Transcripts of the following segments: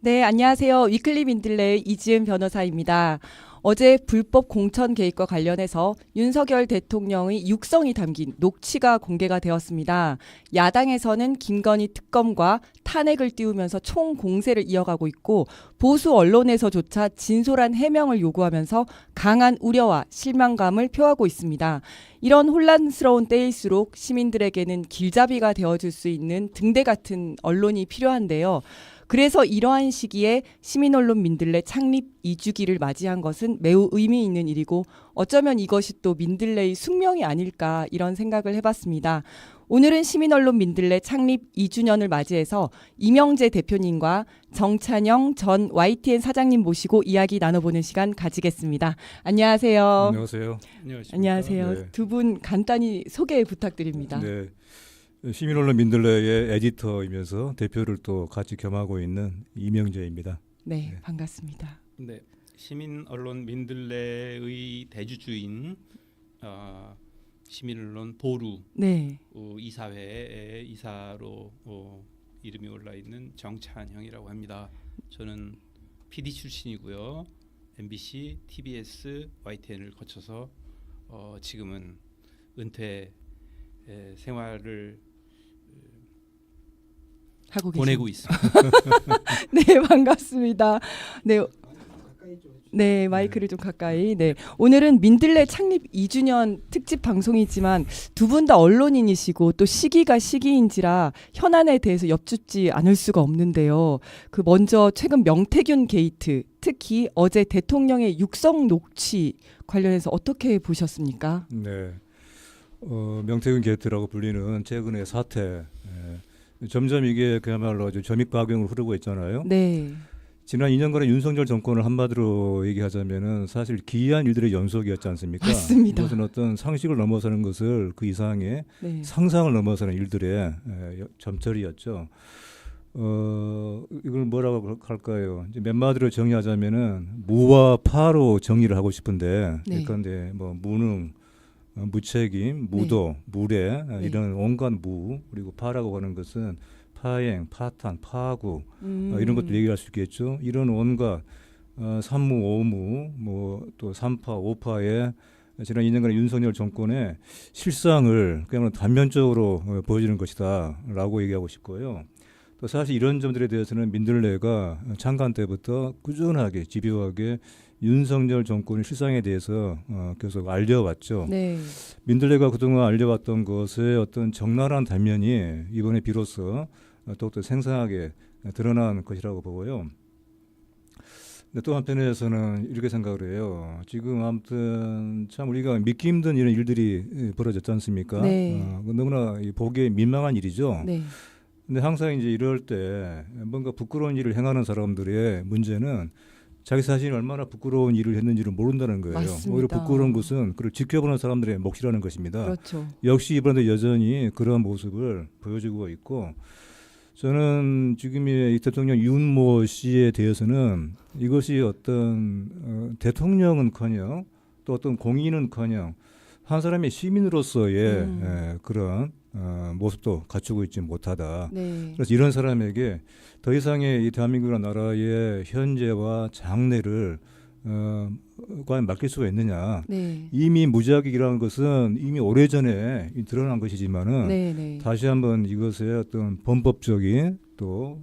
네, 안녕하세요. 위클리 민들레의 이지은 변호사입니다. 어제 불법 공천 개입과 관련해서 윤석열 대통령의 육성이 담긴 녹취가 공개가 되었습니다. 야당에서는 김건희 특검과 탄핵을 띄우면서 총공세를 이어가고 있고 보수 언론에서조차 진솔한 해명을 요구하면서 강한 우려와 실망감을 표하고 있습니다. 이런 혼란스러운 때일수록 시민들에게는 길잡이가 되어줄 수 있는 등대 같은 언론이 필요한데요. 그래서 이러한 시기에 시민언론 민들레 창립 2주기를 맞이한 것은 매우 의미 있는 일이고 어쩌면 이것이 또 민들레의 숙명이 아닐까 이런 생각을 해봤습니다. 오늘은 시민언론 민들레 창립 2주년을 맞이해서 이명재 대표님과 정찬영 전 YTN 사장님 모시고 이야기 나눠보는 시간 가지겠습니다. 안녕하세요. 안녕하세요. 안녕하세요. 네. 두 분 간단히 소개 부탁드립니다. 네. 시민언론 민들레의 에디터이면서 대표를 또 같이 겸하고 있는 이명재입니다. 네, 반갑습니다. 네, 시민 언론 민들레의 대주주인 시민 언론 보루 네. 이사회의 이사로 이름이 올라 있는 정찬형이라고 합니다. 저는 PD 출신이고요. MBC, TBS, YTN을 거쳐서 지금은 은퇴 생활을 하고 보내고 계십니다. 있습니다. 네, 반갑습니다. 네. 네, 마이크를 좀 가까이. 네. 오늘은 민들레 창립 2주년 특집 방송이지만 두 분 다 언론인이시고 또 시기가 시기인지라 현안에 대해서 엿듣지 않을 수가 없는데요. 그 먼저 최근 명태균 게이트, 특히 어제 대통령의 육성 녹취 관련해서 어떻게 보셨습니까? 네. 명태균 게이트라고 불리는 최근의 사태. 점점 이게 그야말로 아주 점입가경으로 흐르고 있잖아요. 네. 지난 2년간의 윤석열 정권을 한마디로 얘기하자면은 사실 기이한 일들의 연속이었지 않습니까? 맞습니다. 이것은 어떤 상식을 넘어서는 것을 그 이상의 네. 상상을 넘어서는 일들의 점철이었죠. 이걸 뭐라고 할까요? 이제 몇 마디로 정의하자면은 무와 파로 정의를 하고 싶은데, 네. 그런데 뭐 무능, 무책임, 무도, 무례 네. 이런 온갖 무, 그리고 파라고 하는 것은 파행, 파탄, 파구 이런 것들 얘기할 수 있겠죠. 이런 온갖 삼무, 오무, 뭐 또 삼파, 오파의 지난 2년간의 윤석열 정권의 실상을 그냥 단면적으로 보여주는 것이다라고 얘기하고 싶고요. 또 사실 이런 점들에 대해서는 민들레가 창간 때부터 꾸준하게 집요하게 윤석열 정권의 실상에 대해서 계속 알려왔죠. 네. 민들레가 그동안 알려왔던 것의 어떤 적나라한 단면이 이번에 비로소 더욱더 생생하게 드러난 것이라고 보고요. 근데 또 한편에서는 이렇게 생각을 해요. 지금 아무튼 참 우리가 믿기 힘든 이런 일들이 벌어졌지 않습니까? 네. 너무나 보기에 민망한 일이죠. 네. 근데 항상 이제 이럴 때 뭔가 부끄러운 일을 행하는 사람들의 문제는 자기 자신이 얼마나 부끄러운 일을 했는지를 모른다는 거예요. 맞습니다. 오히려 부끄러운 것은 그걸 지켜보는 사람들의 몫이라는 것입니다. 그렇죠. 역시 이번에 여전히 그런 모습을 보여주고 있고, 저는 지금의 이 대통령 윤모 씨에 대해서는 이것이 어떤 대통령은커녕 또 어떤 공인은커녕 한 사람의 시민으로서의 그런 모습도 갖추고 있지 못하다. 네. 그래서 이런 사람에게 더 이상의 이 대한민국이라는 나라의 현재와 장래를 과연 맡길 수가 있느냐. 네. 이미 무작위라는 것은 이미 오래전에 드러난 것이지만은 네, 네. 다시 한번 이것의 어떤 범법적인 또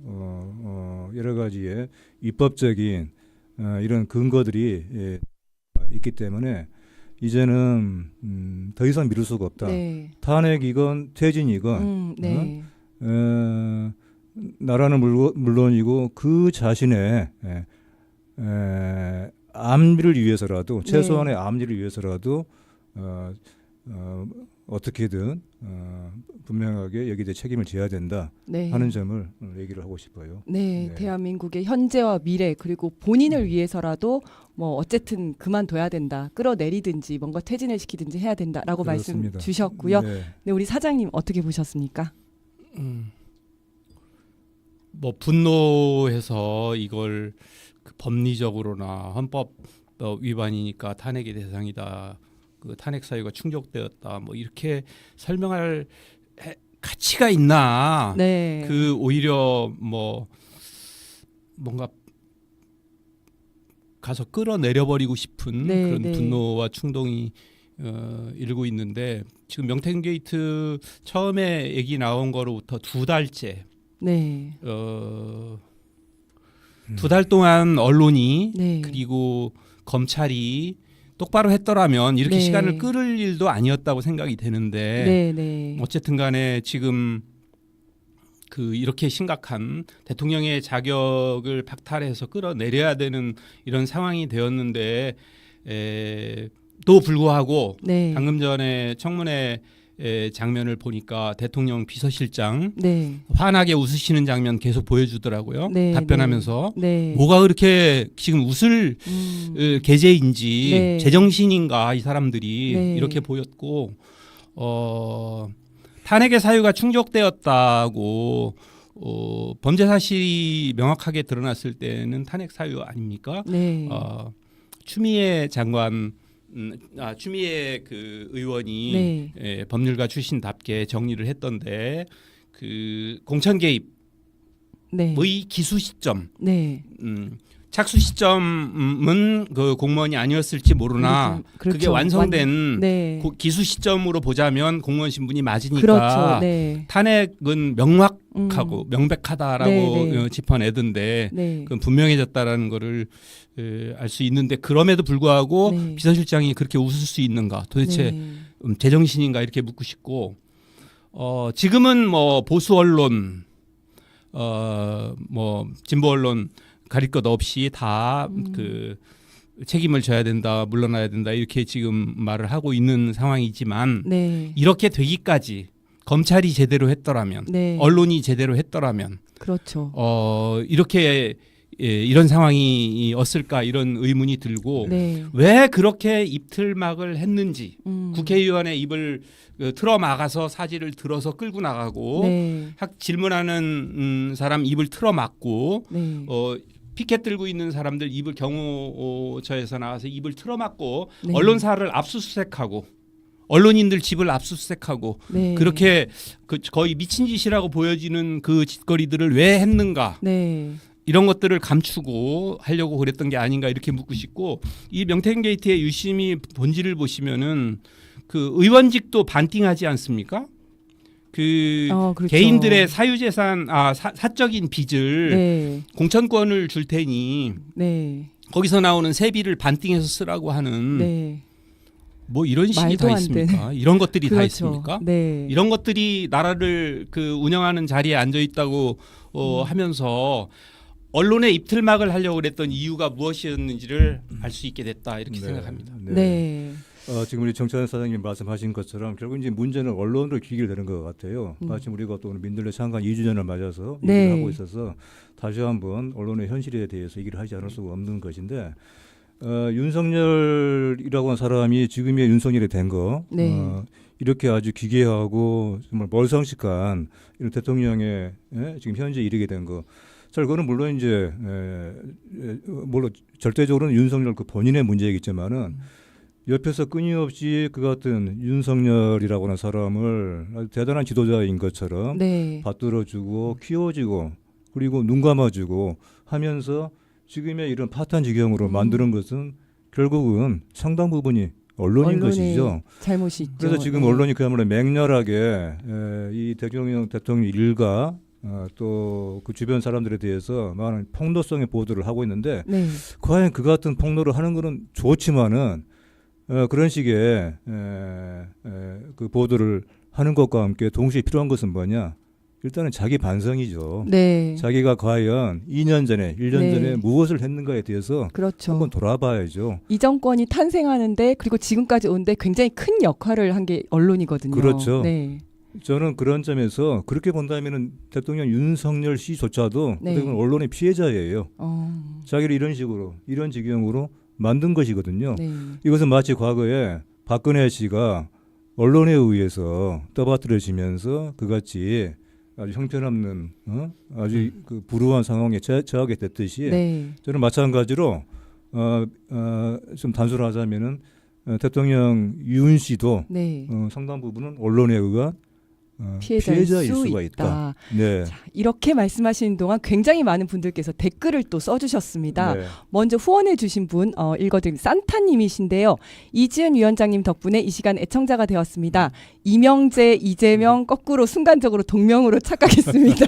여러 가지의 입법적인 이런 근거들이 있기 때문에 이제는 더 이상 미룰 수가 없다. 네. 탄핵이건 퇴진이건 네. 나라는 물론이고 그 자신의 암리를 위해서라도 최소한의 암리를 위해서라도 어떻게든 분명하게 여기에 대해 책임을 져야 된다 네. 하는 점을 얘기를 하고 싶어요. 네, 네. 대한민국의 현재와 미래 그리고 본인을 위해서라도 뭐 어쨌든 그만둬야 된다. 끌어내리든지 뭔가 퇴진을 시키든지 해야 된다라고 말씀 그렇습니다. 주셨고요. 네. 네, 우리 사장님 어떻게 보셨습니까? 뭐 분노해서 이걸 그 법리적으로나 헌법 위반이니까 탄핵의 대상이다. 그 탄핵 사유가 충족되었다. 뭐 이렇게 설명할 가치가 있나? 네. 그 오히려 뭐 뭔가 가서 끌어내려버리고 싶은 네, 그런 네. 분노와 충동이 일고 있는데 지금 명태균 게이트 처음에 얘기 나온 거로부터 2달째 네. 두 달 동안 언론이 네. 그리고 검찰이 똑바로 했더라면 이렇게 네. 시간을 끌을 일도 아니었다고 생각이 되는데 네, 네. 어쨌든 간에 지금 그 이렇게 심각한 대통령의 자격을 박탈해서 끌어내려야 되는 이런 상황이 되었는데 또 불구하고 네. 방금 전에 청문회 장면을 보니까 대통령 비서실장 네. 환하게 웃으시는 장면 계속 보여주더라고요. 네, 답변하면서 네. 뭐가 그렇게 지금 웃을 계제인지 네. 제정신인가 이 사람들이 네. 이렇게 보였고 탄핵의 사유가 충족되었다고 범죄 사실이 명확하게 드러났을 때는 탄핵 사유 아닙니까? 네. 추미애 장관 추미애 그 의원이 네. 법률가 출신답게 정리를 했던데 그 공천 개입의 네. 기수 시점 네. 착수 시점은 그 공무원이 아니었을지 모르나 그렇죠. 그게 완성된 네. 기수 시점으로 보자면 공무원 신분이 맞으니까 그렇죠. 네. 탄핵은 명확하고 명백하다라고 네, 네. 짚어내던데 네. 그건 분명해졌다라는 거를 알 수 있는데 그럼에도 불구하고 네. 비서실장이 그렇게 웃을 수 있는가 도대체 네. 제정신인가 이렇게 묻고 싶고 지금은 뭐 보수 언론 뭐 진보 언론 가릴 것 없이 다 그 책임을 져야 된다 물러나야 된다 이렇게 지금 말을 하고 있는 상황이지만 네. 이렇게 되기까지 검찰이 제대로 했더라면 네. 언론이 제대로 했더라면 그렇죠. 이렇게 이런 상황이었을까 이런 의문이 들고 네. 왜 그렇게 입틀막을 했는지 국회의원의 입을 틀어 막아서 사지를 들어서 끌고 나가고 네. 질문하는 사람 입을 틀어 막고 네. 피켓 들고 있는 사람들 입을 경호처에서 나와서 입을 틀어 막고 네. 언론사를 압수수색하고 언론인들 집을 압수수색하고 네. 그렇게 거의 미친 짓이라고 보여지는 그 짓거리들을 왜 했는가 네. 이런 것들을 감추고 하려고 그랬던 게 아닌가 이렇게 묻고 싶고 이 명태균 게이트의 유심히 본질을 보시면은 그 의원직도 반띵하지 않습니까? 그 그렇죠. 개인들의 사유재산 사적인 빚을 네. 공천권을 줄 테니 네. 거기서 나오는 세비를 반띵해서 쓰라고 하는 네. 뭐 이런 식이 말도 다 안 있습니까? 이런 것들이 다 그렇죠. 있습니까? 네. 이런 것들이 나라를 그 운영하는 자리에 앉아 있다고 하면서 언론의 입틀막을 하려고 그랬던 이유가 무엇이었는지를 알 수 있게 됐다 이렇게 생각합니다. 네. 지금 우리 정찬 사장님 말씀하신 것처럼 결국 이제 문제는 언론으로 기기를 되는 것 같아요. 마침 우리가 또 오늘 민들레 창간 2주년을 맞아서 네. 얘기를 하고 있어서 다시 한번 언론의 현실에 대해서 얘기를 하지 않을 수가 없는 것인데 윤석열이라고 하는 사람이 지금의 윤석열이 된 거 네. 이렇게 아주 기괴하고 정말 멀성식한 이런 대통령의 지금 현재 이르게 된 거. 자, 그거는 물론 이제 물론 절대적으로는 윤석열 그 본인의 문제이겠지만은 옆에서 끊임없이 그 같은 윤석열이라고 하는 사람을 아주 대단한 지도자인 것처럼 네. 받들어주고 키워주고 그리고 눈 감아주고 하면서 지금의 이런 파탄 지경으로 만드는 것은 결국은 상당 부분이 언론인 것이죠. 잘못이 있죠. 그래서 지금 네. 언론이 그야말로 맹렬하게 이 대통령 일가 또 그 주변 사람들에 대해서 많은 폭로성의 보도를 하고 있는데 네. 과연 그 같은 폭로를 하는 것은 좋지만은 그런 식의 그 보도를 하는 것과 함께 동시에 필요한 것은 뭐냐? 일단은 자기 반성이죠. 네. 자기가 과연 2년 전에, 1년 네. 전에 무엇을 했는가에 대해서 그렇죠. 한번 돌아봐야죠. 이 정권이 탄생하는데 그리고 지금까지 오는데 굉장히 큰 역할을 한 게 언론이거든요. 그렇죠. 네. 저는 그런 점에서 그렇게 본다면은 대통령 윤석열 씨조차도 네. 어떻게 보면 언론의 피해자예요. 어. 자기를 이런 식으로, 이런 지경으로 만든 것이거든요. 네. 이것은 마치 과거에 박근혜 씨가 언론에 의해서 떠받들어지면서 그같이 아주 형편없는 아주 그 불우한 상황에 처하게 됐듯이 네. 저는 마찬가지로 좀 단순하자면은 대통령 윤 씨도 네. 상당 부분은 언론에 의한 피해자일 피해자일 수 수가 있다. 네. 자, 이렇게 말씀하시는 동안 굉장히 많은 분들께서 댓글을 또 써주셨습니다. 네. 먼저 후원해 주신 분 읽어드린 산타님이신데요. 이지은 위원장님 덕분에 이 시간 애청자가 되었습니다. 이명재, 이재명 거꾸로 순간적으로 동명으로 착각했습니다.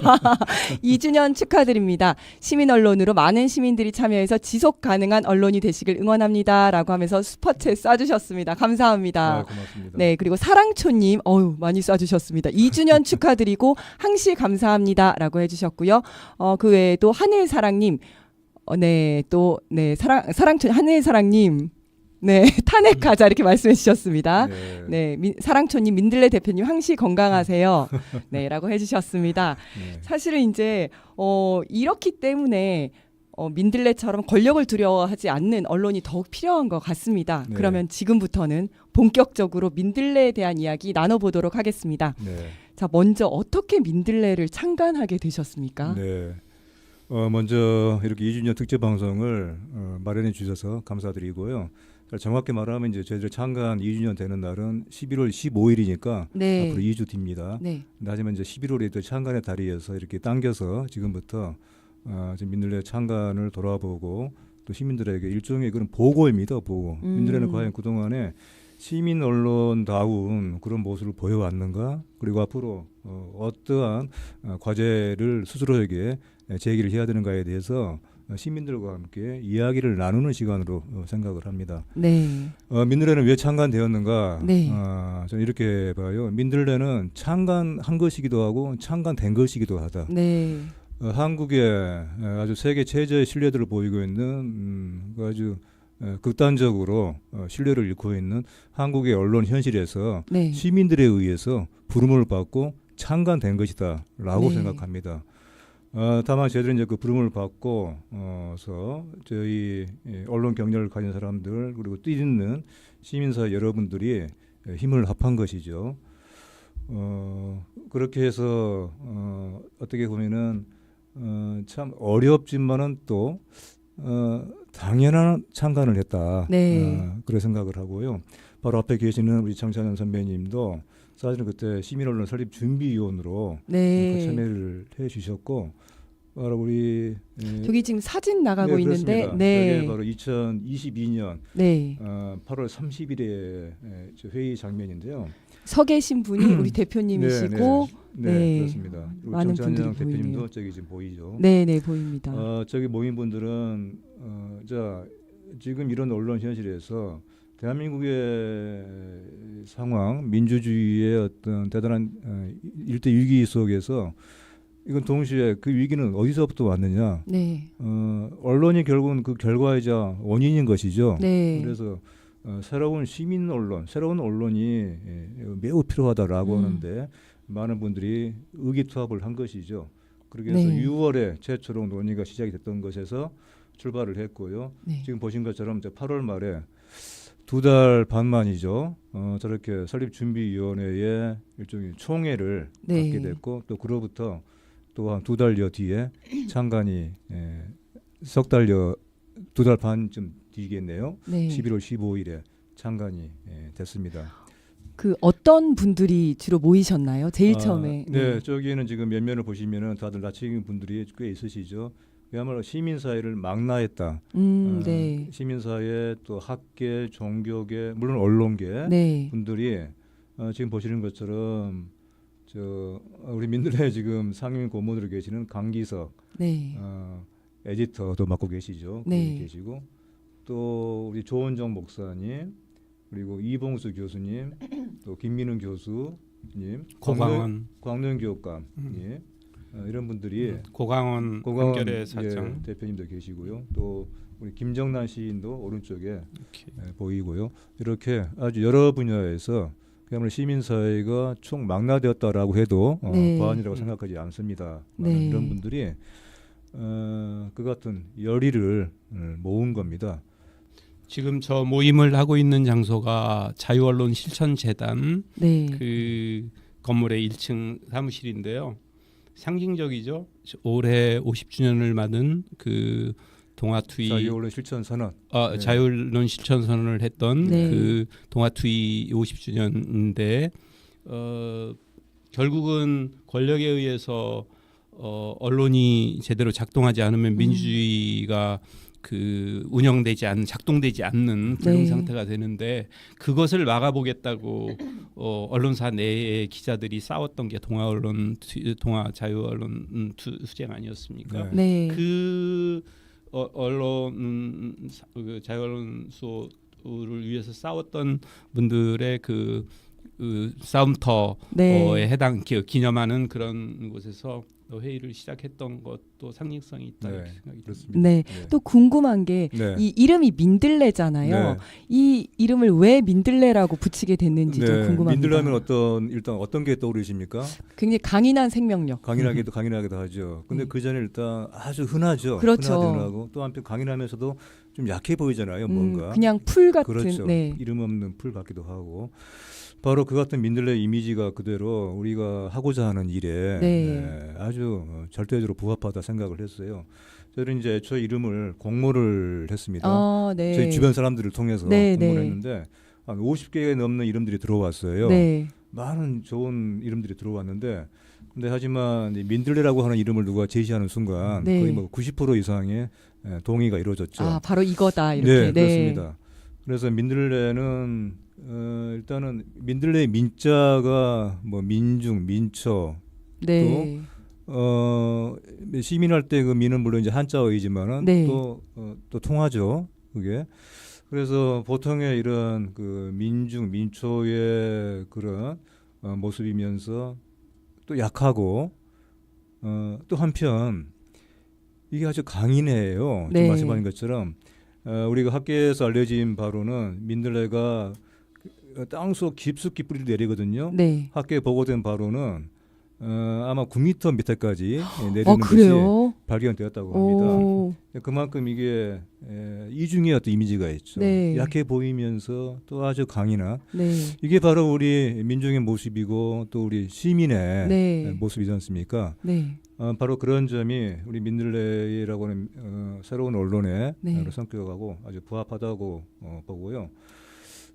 2주년 축하드립니다. 시민 언론으로 많은 시민들이 참여해서 지속 가능한 언론이 되시길 응원합니다. 라고 하면서 슈퍼챗 쏴주셨습니다. 감사합니다. 고맙습니다. 네, 그리고 사랑초님, 많이 쏴주셨습니다. 2주년 축하드리고 항시 감사합니다라고 해주셨고요. 그 외에도 하늘사랑님, 사랑초 하늘사랑님, 네, 탄핵하자 이렇게 말씀해주셨습니다. 네, 사랑초님, 민들레 대표님 항시 건강하세요. 네라고 해주셨습니다. 네. 사실은 이제 이렇기 때문에. 민들레처럼 권력을 두려워하지 않는 언론이 더욱 필요한 것 같습니다. 네. 그러면 지금부터는 본격적으로 민들레에 대한 이야기 나눠보도록 하겠습니다. 네. 자, 먼저 어떻게 민들레를 창간하게 되셨습니까? 네. 먼저 이렇게 2주년 특집 방송을 마련해 주셔서 감사드리고요. 정확히 말하면 이제 저희들 창간 2주년 되는 날은 11월 15일이니까 네. 앞으로 2주 뒤입니다. 네. 하지만 이제 11월에 또 창간의 달이어서 이렇게 당겨서 지금부터 지금 민들레 창간을 돌아보고 또 시민들에게 일종의 그런 보고입니다. 보고. 민들레는 과연 그동안에 시민 언론다운 그런 모습을 보여왔는가? 그리고 앞으로 어떠한 과제를 스스로에게 제기를 해야 되는가에 대해서 시민들과 함께 이야기를 나누는 시간으로 생각을 합니다. 네. 민들레는 왜 창간되었는가? 네. 저는 이렇게 봐요. 민들레는 창간한 것이기도 하고 창간된 것이기도 하다. 네. 한국의 아주 세계 최저의 신뢰도를 보이고 있는 아주 극단적으로 신뢰를 잃고 있는 한국의 언론 현실에서 네. 시민들에 의해서 부름을 받고 창간된 것이다라고 네. 생각합니다. 다만 저희들은 이제 그 부름을 받고서 저희 언론 경력을 가진 사람들 그리고 뛰는 시민사회 여러분들이 힘을 합한 것이죠. 그렇게 해서 어떻게 보면은 참 어렵지만은 또 당연한 창간을 했다. 네. 그런 생각을 하고요. 바로 앞에 계시는 우리 정찬현 선배님도 사실은 그때 시민언론 설립 준비위원으로 네. 참여를 해주셨고 바로 우리 저기 지금 사진 나가고 네, 있는데, 그렇습니다. 네. 이게 바로 2022년 네. 8월 30일에 회의 장면인데요. 서 계신 분이 우리 대표님이시고, 네, 그렇습니다. 그리고 많은 정찬영 분들이 대표님도 보이네요. 저기 지금 보이죠. 네, 네, 보입니다. 저기 모인 분들은 자 지금 이런 언론 현실에서 대한민국의 상황, 민주주의의 어떤 대단한 일대 위기 속에서 이건 동시에 그 위기는 어디서부터 왔느냐? 네. 언론이 결국은 그 결과이자 원인인 것이죠. 네. 그래서 새로운 시민 언론, 새로운 언론이 매우 필요하다라고 하는데 많은 분들이 의기투합을 한 것이죠. 그렇게 해서 네. 6월에 최초로 논의가 시작이 됐던 것에서 출발을 했고요. 네. 지금 보신 것처럼 이제 8월 말에 2달 반 만이죠. 저렇게 설립준비위원회의 일종의 총회를 네. 갖게 됐고 또 그로부터 또 한 2달여 뒤에 창간이 석 달여 2달 반쯤 뒤겠네요. 네. 11월 15일에 창간이 됐습니다. 그 어떤 분들이 주로 모이셨나요? 제일 처음에. 네, 저기에는 지금 면면을 보시면은 다들 나치기 분들이 꽤 있으시죠. 그야말로 시민사회를 망라했다. 네. 시민사회 또 학계, 종교계, 물론 언론계 네. 분들이 지금 보시는 것처럼 우리 민들레 지금 상임 고문으로 계시는 강기석 네. 에디터도 맡고 계시죠. 네. 거기 계시고 또 우리 조원정 목사님 그리고 이봉수 교수님 또 김민웅 교수님 광명 교육감님 이런 분들이 고강원 한결의 사장 대표님도 계시고요. 또 우리 김정란 시인도 오른쪽에 보이고요. 이렇게 아주 여러 분야에서 그야말로 시민사회가 총 망라되었다라고 해도 네. 과언이라고 생각하지 않습니다. 네. 이런 분들이 그 같은 열의를 모은 겁니다. 지금 저 모임을 하고 있는 장소가 자유언론 실천재단 네. 그 건물의 1층 사무실인데요. 상징적이죠. 올해 50주년을 맞은 그 동아투이 자유언론 실천 선언. 네. 자유언론 실천 선언을 했던 네. 그 동아투이 50주년인데 결국은 권력에 의해서 언론이 제대로 작동하지 않으면 민주주의가 그 운영되지 않는 작동되지 않는 불능 네. 상태가 되는데 그것을 막아보겠다고 언론사 내의 기자들이 싸웠던 게 동아 자유 언론 투쟁 아니었습니까? 네. 네. 그 언론 그 자유 언론소를 위해서 싸웠던 분들의 그 싸움터에 네. 해당 기념하는 그런 곳에서 회의를 시작했던 것도 상징성이 있다 네, 이렇게 생각이 듭니다. 그렇습니다. 네. 또 궁금한 게 이 네. 이름이 민들레잖아요. 네. 이 이름을 왜 민들레라고 붙이게 됐는지도 궁금합니다. 민들레하면 일단 어떤 게 떠오르십니까? 굉장히 강인한 생명력. 강인하기도 하죠. 근데 그 전에 일단 아주 흔하죠. 그렇죠. 흔하고 또 한편 강인하면서도 좀 약해 보이잖아요. 뭔가. 그냥 풀 같은. 그렇죠. 네. 이름 없는 풀 같기도 하고. 바로 그 같은 민들레 이미지가 그대로 우리가 하고자 하는 일에 네. 아주 절대적으로 부합하다 생각을 했어요. 저는 이제 애초에 이름을 공모를 했습니다. 아, 네. 저희 주변 사람들을 통해서 네, 공모를 네. 했는데 한 50개 넘는 이름들이 들어왔어요. 네. 많은 좋은 이름들이 들어왔는데 근데 하지만 이 민들레라고 하는 이름을 누가 제시하는 순간 네. 거의 뭐 90% 이상의 동의가 이루어졌죠. 아, 바로 이거다 이렇게. 네, 그렇습니다. 그래서 민들레는 일단은 민들레의 민자가 뭐 민중, 민처 네. 시민할 때 그 민은 물론 이제 한자어이지만은 네. 또 통하죠. 그게. 그래서 보통의 이런 그 민중, 민초의 그런 모습이면서 또 약하고 또 한편 이게 아주 강인해요. 네. 지금 말씀하신 것처럼 우리가 학계에서 알려진 바로는 민들레가 땅속 깊숙이 뿌리를 내리거든요. 네. 학계에 보고된 바로는 아마 9m 밑에까지 내리는 것이 그래요? 발견되었다고 합니다. 오. 그만큼 이게 이중의 어떤 이미지가 있죠. 네. 약해 보이면서 또 아주 강인한 네. 이게 바로 우리 민중의 모습이고 또 우리 시민의 네. 모습이지 않습니까? 네. 바로 그런 점이 우리 민들레라고 하는 새로운 언론의 네. 성격하고 아주 부합하다고 보고요.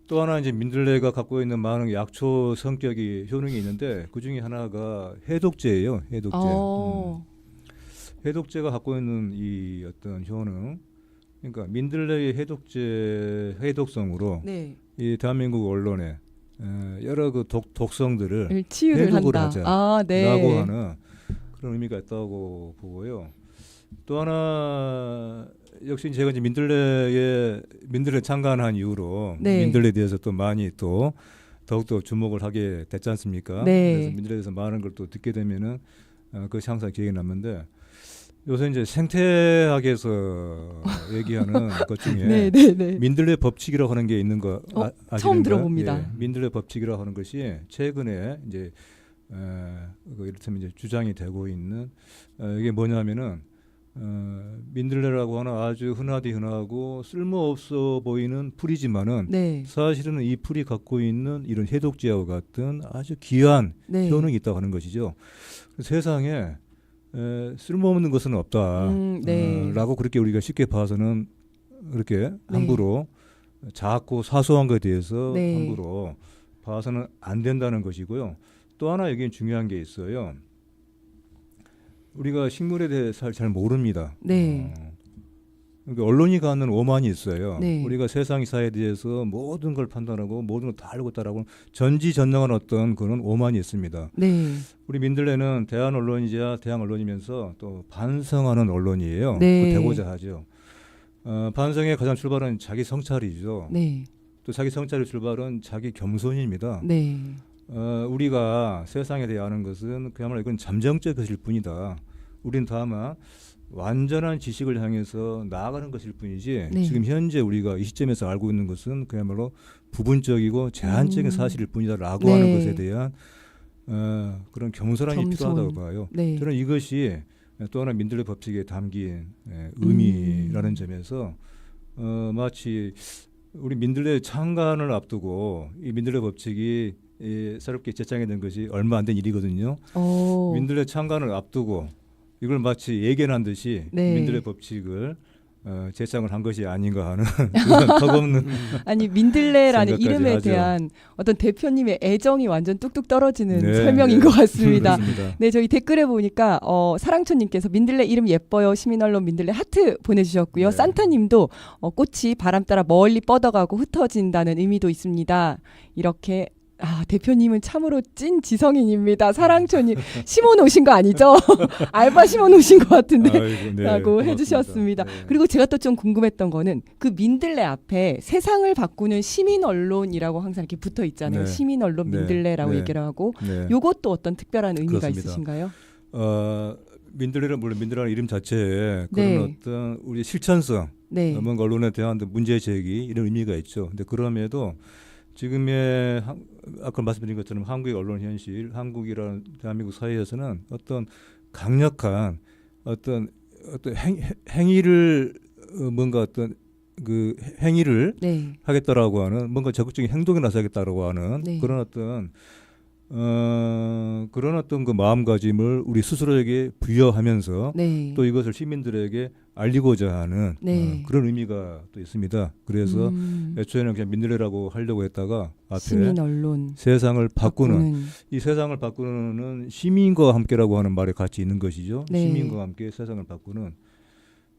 또 하나 이제 민들레가 갖고 있는 많은 약초 성격이 효능이 있는데 그 중에 하나가 해독제예요. 해독제. 해독제가 갖고 있는 이 어떤 효능. 그러니까 민들레의 해독성으로 네. 이 대한민국 언론에 여러 그 독성들을 치유를 해독을 한다. 하자. 아, 네. 라고 하는 그런 의미가 있다고 보고요. 또 하나 역시 제가 이제 민들레 참관한 이후로 네. 민들레에 대해서 또 많이 또 더욱더 주목을 하게 됐지 않습니까? 네. 그래서 민들레에 대해서 많은 걸 또 듣게 되면은 그것이 항상 기억에 남는데 요새 이제 생태학에서 얘기하는 것 중에 네, 네, 네. 민들레 법칙이라고 하는 게 있는 거 아시는가요? 처음 들어봅니다. 예, 민들레 법칙이라고 하는 것이 최근에 이제 이를테면 이제 주장이 되고 있는 이게 뭐냐면은 민들레라고 하는 아주 흔하고 쓸모없어 보이는 풀이지만은 네. 사실은 이 풀이 갖고 있는 이런 해독제와 같은 아주 귀한 네. 효능이 있다고 하는 것이죠. 세상에 쓸모없는 것은 없다. 네. 라고 그렇게 우리가 쉽게 봐서는 그렇게 네. 함부로 작고 사소한 것에 대해서 네. 함부로 봐서는 안 된다는 것이고요. 또 하나 여기는 중요한 게 있어요. 우리가 식물에 대해서 잘 모릅니다. 네. 그러니까 언론이 갖는 오만이 있어요. 네. 우리가 세상 사에 대해서 모든 걸 판단하고 모든 걸 다 알고 있다라고 전지전능한 어떤 그런 오만이 있습니다. 네. 우리 민들레는 대한 언론이자 대한 언론이면서 또 반성하는 언론이에요. 네. 되고자 하죠. 반성의 가장 출발은 자기 성찰이죠. 네. 또 자기 성찰의 출발은 자기 겸손입니다. 네. 우리가 세상에 대해 아는 것은 그야말로 이건 잠정적 것일 뿐이다. 우리는 다만 완전한 지식을 향해서 나아가는 것일 뿐이지 네. 지금 현재 우리가 이 시점에서 알고 있는 것은 그야말로 부분적이고 제한적인 사실일 뿐이다라고 네. 하는 것에 대한 그런 겸손함이 필요하다고 봐요. 네. 저는 이것이 또 하나 민들레 법칙에 담긴 의미라는 점에서 마치 우리 민들레 창간을 앞두고 이 민들레 법칙이 새롭게 제정이 된 것이 얼마 안 된 일이거든요. 오. 민들레 창간을 앞두고 이걸 마치 예견한 듯이 네. 민들레 법칙을 제창을 한 것이 아닌가 하는 그런 턱없는 아니 민들레라는 생각까지 이름에 하죠. 대한 어떤 대표님의 애정이 완전 뚝뚝 떨어지는 네, 설명인 것 같습니다. 그렇습니다. 네, 저희 댓글에 보니까 사랑초님께서 민들레 이름 예뻐요. 시민언론 민들레 하트 보내주셨고요. 네. 산타님도 꽃이 바람 따라 멀리 뻗어가고 흩어진다는 의미도 있습니다. 이렇게 대표님은 참으로 찐 지성인입니다. 사랑초님 심어놓으신 거 아니죠? 알바 심어놓으신 것 같은데 아이고, 네, 라고 고맙습니다. 해주셨습니다. 네. 그리고 제가 또 좀 궁금했던 거는 그 민들레 앞에 세상을 바꾸는 시민 언론이라고 항상 이렇게 붙어 있잖아요. 네. 시민 언론 네. 민들레라고 네. 얘기를 하고 네. 요것도 어떤 특별한 의미가 그렇습니다. 있으신가요? 민들레는 물론 민들레라는 이름 자체에 그런 네. 어떤 우리 실천성, 네. 뭔가 언론에 대한 문제 제기 이런 의미가 있죠. 근데 그럼에도 지금의 아까 말씀드린 것처럼 한국의 언론 현실, 한국이라는 대한민국 사회에서는 어떤 강력한 어떤 행위를 뭔가 어떤 그 행위를 네. 하겠다라고 하는 뭔가 적극적인 행동에 나서겠다라고 하는 네. 그런 어떤 그 마음가짐을 우리 스스로에게 부여하면서 네. 또 이것을 시민들에게 알리고자 하는 네. 그런 의미가 또 있습니다. 그래서 애초에는 그냥 민들레라고 하려고 했다가 앞에 시민 언론 세상을 바꾸는 이 세상을 바꾸는 시민과 함께라고 하는 말에 같이 있는 것이죠. 네. 시민과 함께 세상을 바꾸는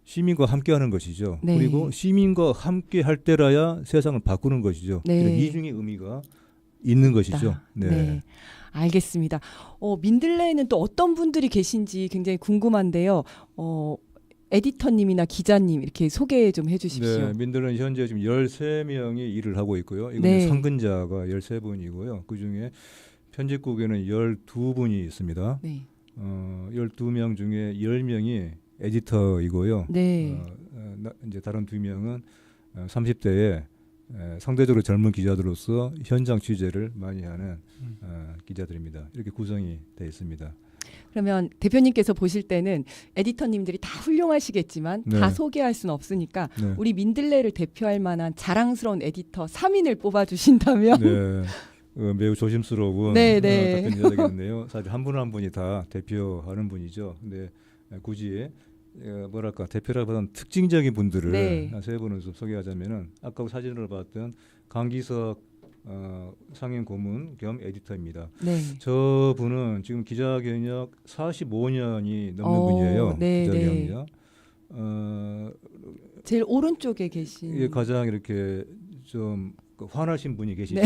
시민과 함께하는 것이죠. 네. 그리고 시민과 함께 할 때라야 세상을 바꾸는 것이죠. 네. 이런 이중의 의미가 있는 것이죠. 네. 알겠습니다. 민들레에는 또 어떤 분들이 계신지 굉장히 궁금한데요. 에디터님이나 기자님 이렇게 소개 좀 해주십시오. 네, 민들레는 현재 지금 13명이 일을 하고 있고요. 이거는 네. 상근자가 13분이고요. 그중에 편집국에는 12분이 있습니다. 네. 12명 중에 10명이 에디터이고요. 네. 이제 다른 2명은 30대에 상대적으로 젊은 기자들로서 현장 취재를 많이 하는 기자들입니다. 이렇게 구성이 되어 있습니다. 그러면 대표님께서 보실 때는 에디터님들이 다 훌륭하시겠지만 네. 다 소개할 수는 없으니까 네. 우리 민들레를 대표할 만한 자랑스러운 에디터 3인을 뽑아주신다면 네. 매우 조심스러운 네, 네. 답변이 되겠는데요. 사실 한 분 한 분이 다 대표하는 분이죠. 근데 굳이 뭐랄까 대표라기보다는 특징적인 분들을 네. 세 분을 좀 소개하자면은 아까 사진으로 봤던 강기석 상임 고문 겸 에디터입니다. 네. 저 분은 지금 기자 경력 45년이 넘는 어, 분이에요. 네, 기자 네. 경력. 제일 오른쪽에 계신 이게 가장 이렇게 좀 화나신 분이 계시죠.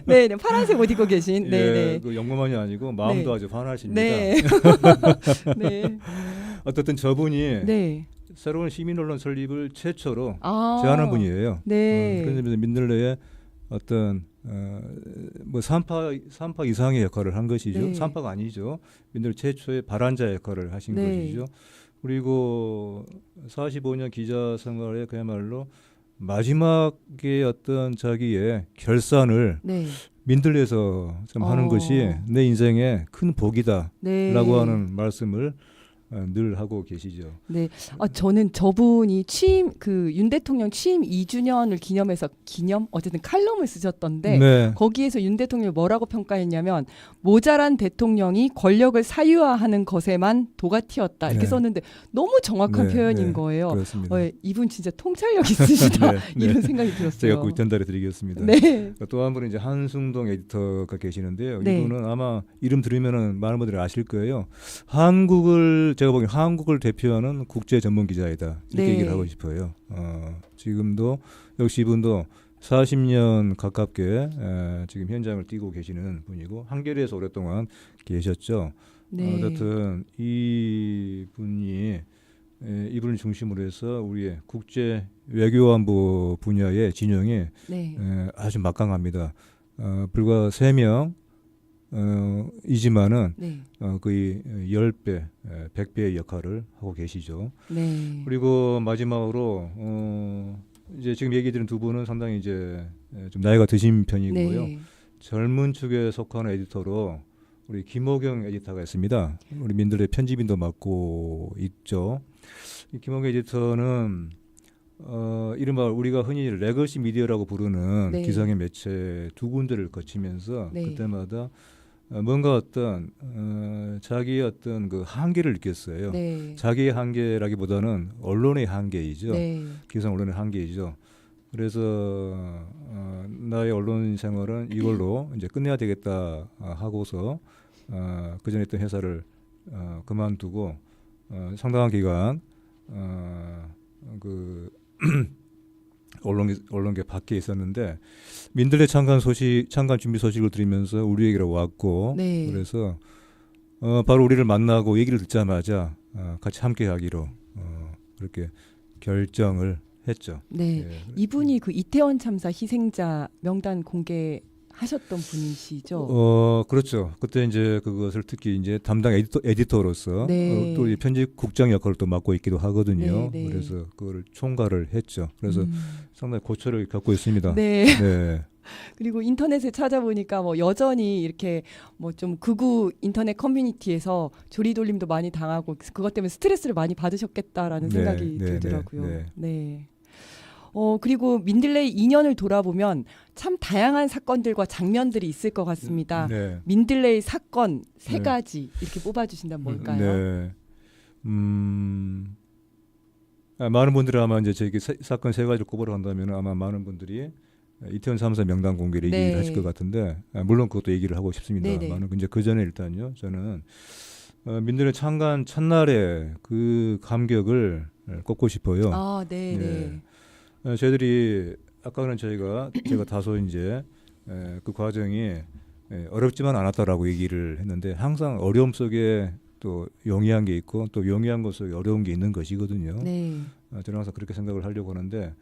네, 네, 파란색 옷 입고 계신 네, 예, 네. 그 영문만이 아니고 마음도 네. 아주 화나십니다. 네. 네. 어떻든 저분이 네. 새로운 시민 언론 설립을 최초로 아. 제안한 분이에요. 네. 그래서 민들레의 어떤 뭐 3파 이상의 역할을 한 것이죠. 네. 3파가 아니죠. 민들레 최초의 발안자 역할을 하신 네. 것이죠. 그리고 45년 기자 생활에 그야말로 마지막에 어떤 자기의 결산을 네. 민들레에서 좀 하는 것이 내 인생의 큰 복이다라고 네. 하는 말씀을 늘 하고 계시죠. 네. 저는 저분이 윤 대통령 취임 2주년을 기념해서 어쨌든 칼럼을 쓰셨던데 네. 거기에서 윤 대통령이 뭐라고 평가했냐면 모자란 대통령이 권력을 사유화하는 것에만 도가 튀었다 이렇게 네. 썼는데 너무 정확한 네, 표현인 네, 거예요. 그렇습니다. 이분 진짜 통찰력 있으시다 네, 네. 이런 생각이 들었어요. 제가 꼭 전달해 드리겠습니다. 네. 또 한 분은 이제 한승동 에디터가 계시는데요. 네. 이분은 아마 이름 들으면은 많은 분들이 아실 거예요. 제가 보기엔 한국을 대표하는 국제 전문 기자이다. 이렇게 네. 얘기를 하고 싶어요. 지금도 역시 이분도 40년 가깝게 지금 현장을 뛰고 계시는 분이고 한겨레에서 오랫동안 계셨죠. 네. 어쨌든 이분을 중심으로 해서 우리의 국제 외교안보 분야의 진영이 네. 아주 막강합니다. 불과 3명 이지만은 네. 거의 10배, 100배의 역할을 하고 계시죠. 네. 그리고 마지막으로 이제 지금 얘기 드린 두 분은 상당히 이제 좀 나이가 드신 편이고요. 네. 젊은 축에 속하는 에디터로 우리 김호경 에디터가 있습니다. 우리 민들레 편집인도 맡고 있죠. 이 김호경 에디터는 이른바 우리가 흔히 레거시 미디어라고 부르는 네. 기성의 매체 두 군데를 거치면서 네. 그때마다 뭔가 어떤 자기의 어떤 그 한계를 느꼈어요. 네. 자기의 한계라기보다는 언론의 한계이죠. 네. 기성 언론의 한계이죠. 그래서 나의 언론 생활은 이걸로 이제 끝내야 되겠다 하고서 그전에 있던 회사를 그만두고 상당한 기간 그 언론계 밖에 있었는데 민들레 창간 준비 소식을 들으면서 우리에게로 왔고 네. 그래서 바로 우리를 만나고 얘기를 듣자마자 같이 함께하기로 그렇게 결정을 했죠. 네. 예. 이분이 그 이태원 참사 희생자 명단 공개하셨던 분이시죠? 그렇죠. 그때 이제 그것을 특히 이제 담당 에디터로서 네. 또 이 편집국장 역할을 또 맡고 있기도 하거든요. 네, 네. 그래서 그걸 총괄을 했죠. 그래서 음. 상당히 고초를 겪고 있습니다. 네. 네. 그리고 인터넷에 찾아보니까 뭐 여전히 이렇게 뭐 좀 극우 인터넷 커뮤니티에서 조리돌림도 많이 당하고 그것 때문에 스트레스를 많이 받으셨겠다라는 네, 생각이 네, 들더라고요. 네, 네. 그리고 민들레이 2년을 돌아보면 참 다양한 사건들과 장면들이 있을 것 같습니다. 네. 민들레이 사건 세 네. 가지 이렇게 뽑아주신다면 뭘까요? 네. 많은 분들이 아마 이제 저기 사건 세 가지를 꼽으러 한다면 아마 많은 분들이 이태원 참사 명단 공개를 네. 얘기를 하실 것 같은데 물론 그것도 얘기를 하고 싶습니다. 네, 네. 많은 이제 그 전에 일단요 저는 민들레 창간 첫날에 그 감격을 꼽고 싶어요. 아, 네, 네. 네. 저희들이 아까는 제가 다소 이제 그 과정이 어렵지만 않았다라고 얘기를 했는데 항상 어려움 속에 또 용이한 게 있고 또 용이한 것 속에 어려운 게 있는 것이거든요. 네. 저는 항상 그렇게 생각을 하려고 하는데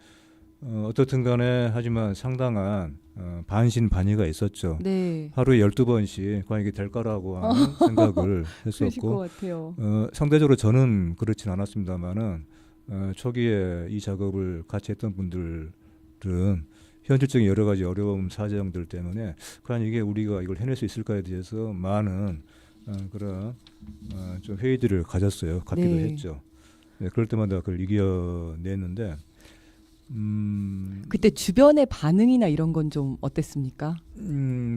어떻든 간에 하지만 상당한 반신반의가 있었죠. 네. 하루에 12번씩 과연 이게 될까라고 하는 생각을 그러실 것 했었고 같아요. 상대적으로 저는 그렇진 않았습니다만은 초기에 이 작업을 같이 했던 분들은 현실적인 여러 가지 어려움 사정들 때문에 과연 이게 우리가 이걸 해낼 수 있을까에 대해서 많은 그런 좀 회의들을 가졌어요. 갖기도 네. 했죠. 네, 그럴 때마다 그걸 이겨냈는데 그때 주변의 반응이나 이런 건 좀 어땠습니까?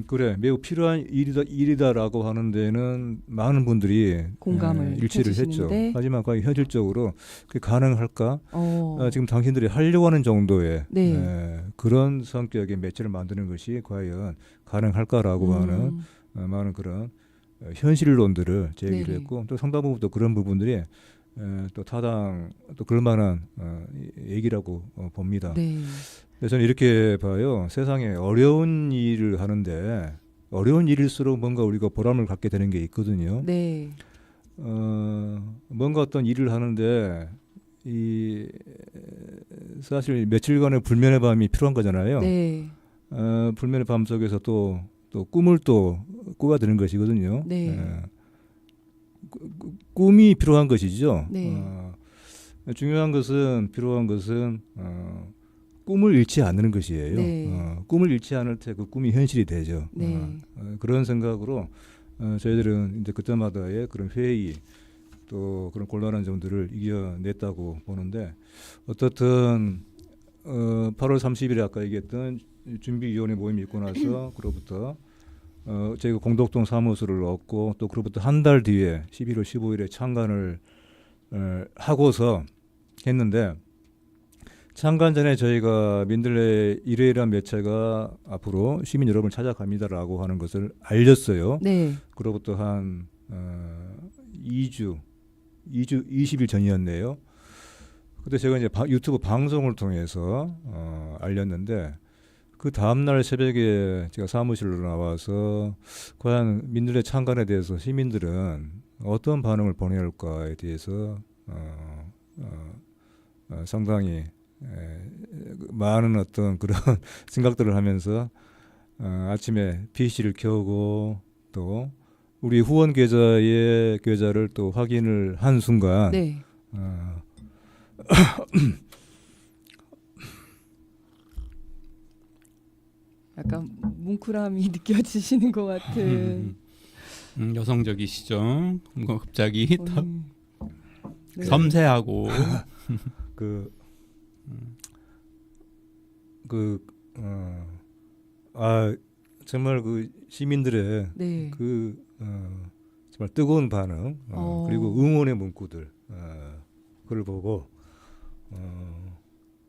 그래 매우 필요한 일이다라고 하는 데는 많은 분들이 공감을 일치를 했죠. 해주시는데. 하지만 과연 현실적으로 그게 가능할까? 어. 지금 당신들이 하려고 하는 정도의 네. 그런 성격의 매체를 만드는 것이 과연 가능할까라고 하는 많은 그런 현실론들을 제기를 네네. 했고 또 상당 부분 또 그런 부분들이 또 타당 또 그럴 만한 얘기라고 봅니다. 네. 그래서 저는 이렇게 봐요. 세상에 어려운 일을 하는데 어려운 일일수록 뭔가 우리가 보람을 갖게 되는 게 있거든요. 네. 뭔가 어떤 일을 하는데 이 사실 며칠간의 불면의 밤이 필요한 거잖아요. 네. 불면의 밤 속에서 또 꿈을 또 꾸가 되는 것이거든요. 네. 꿈이 필요한 것이죠. 네. 중요한 것은 필요한 것은 꿈을 잃지 않는 것이에요. 네. 꿈을 잃지 않을 때 그 꿈이 현실이 되죠. 네. 그런 생각으로 저희들은 이제 그때마다의 그런 회의 또 그런 곤란한 점들을 이겨냈다고 보는데 어떻든 8월 30일에 아까 얘기했던 준비위원회 모임이 있고 나서 그로부터 저희가 공덕동 사무소를 얻고 또 그로부터 한 달 뒤에 11월 15일에 창간을 하고서 했는데 창간 전에 저희가 민들레 일요일한 매체가 앞으로 시민 여러분을 찾아갑니다라고 하는 것을 알렸어요. 네. 그로부터 한 20일 전이었네요. 그때 제가 이제 유튜브 방송을 통해서 알렸는데 그 다음날 새벽에 제가 사무실로 나와서 과연 민들레 창간에 대해서 시민들은 어떤 반응을 보내야 할까에 대해서 상당히 많은 어떤 그런 생각들을 하면서 아침에 PC를 켜고 또 우리 후원 계좌를 또 확인을 한 순간 네. 약간 뭉클함이 느껴지시는 것 같은. 여성적이시죠. 뭔가 갑자기 딱 네. 섬세하고 정말 그 시민들의 네. 정말 뜨거운 반응 그리고 응원의 문구들 그걸 보고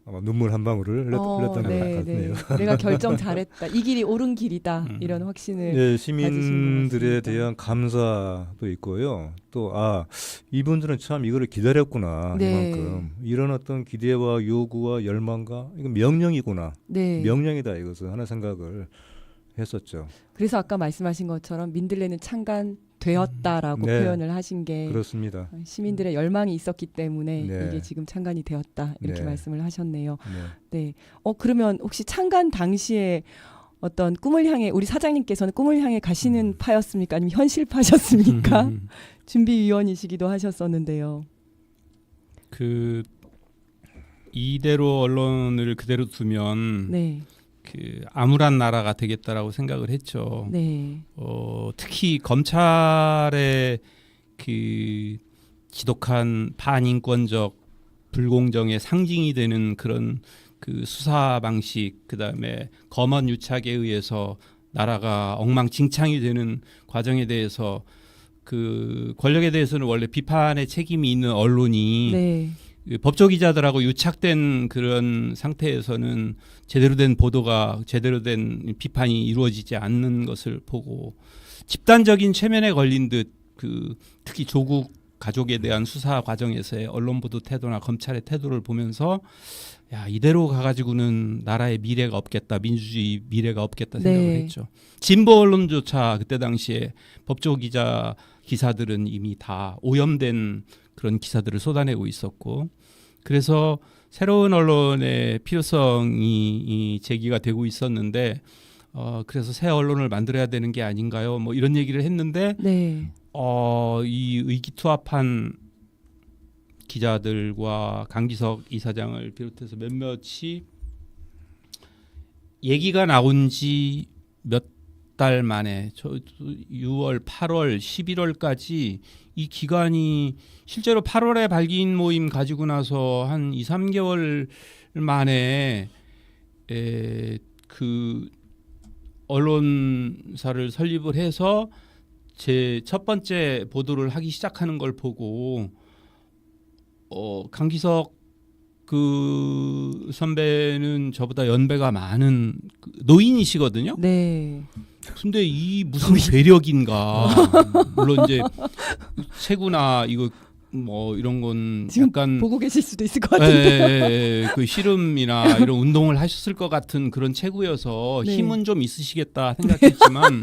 아마 눈물 한 방울을 흘렸던 것 같네요. 내가 결정 잘했다. 이 길이 옳은 길이다. 이런 확신을 네, 가지신 것 시민들에 같습니다. 대한 감사도 있고요. 또 이분들은 참 이거를 기다렸구나. 네. 이만큼 이런 어떤 기대와 요구와 열망과 이건 명령이구나. 네. 명령이다 이것은 하는 생각을 했었죠. 그래서 아까 말씀하신 것처럼 민들레는 창간되었다라고 네. 표현을 하신 게 그렇습니다. 시민들의 열망이 있었기 때문에 네. 이게 지금 창간이 되었다 이렇게 네. 말씀을 하셨네요. 네. 네. 그러면 혹시 창간 당시에 어떤 꿈을 향해 우리 사장님께서는 꿈을 향해 가시는 파였습니까? 아니면 현실파셨습니까? 준비위원이시기도 하셨었는데요. 그 이대로 언론을 그대로 두면 네. 그 암울한 나라가 되겠다라고 생각을 했죠. 네. 특히 검찰의 그 지독한 반인권적 불공정의 상징이 되는 그런 그 수사 방식, 그다음에 검언 유착에 의해서 나라가 엉망진창이 되는 과정에 대해서 그 권력에 대해서는 원래 비판의 책임이 있는 언론이 네. 그 법조 기자들하고 유착된 그런 상태에서는 제대로 된 보도가 제대로 된 비판이 이루어지지 않는 것을 보고 집단적인 최면에 걸린 듯 그 특히 조국 가족에 대한 수사 과정에서의 언론 보도 태도나 검찰의 태도를 보면서 야 이대로 가가지고는 나라의 미래가 없겠다, 민주주의 미래가 없겠다 생각을 네. 했죠. 진보 언론조차 그때 당시에 법조 기사들은 이미 다 오염된 그런 기사들을 쏟아내고 있었고, 그래서 새로운 언론의 필요성이 제기가 되고 있었는데 그래서 새 언론을 만들어야 되는 게 아닌가요? 뭐 이런 얘기를 했는데 네. 이 의기투합한 기자들과 강기석 이사장을 비롯해서 몇몇이 얘기가 나온 지 몇 달 만에 6월, 8월, 11월까지 이 기간이 실제로 8월에 발기인 모임 가지고 나서 한 2, 3개월 만에 그 언론사를 설립을 해서 제 첫 번째 보도를 하기 시작하는 걸 보고 강기석 그 선배는 저보다 연배가 많은 노인이시거든요. 네. 근데 이 무슨 괴력인가. 물론 이제 체구나 이거 뭐 이런 건 지금 약간 보고 계실 수도 있을 것 같은데. 그 씨름이나 이런 운동을 하셨을 것 같은 그런 체구여서 네. 힘은 좀 있으시겠다 생각했지만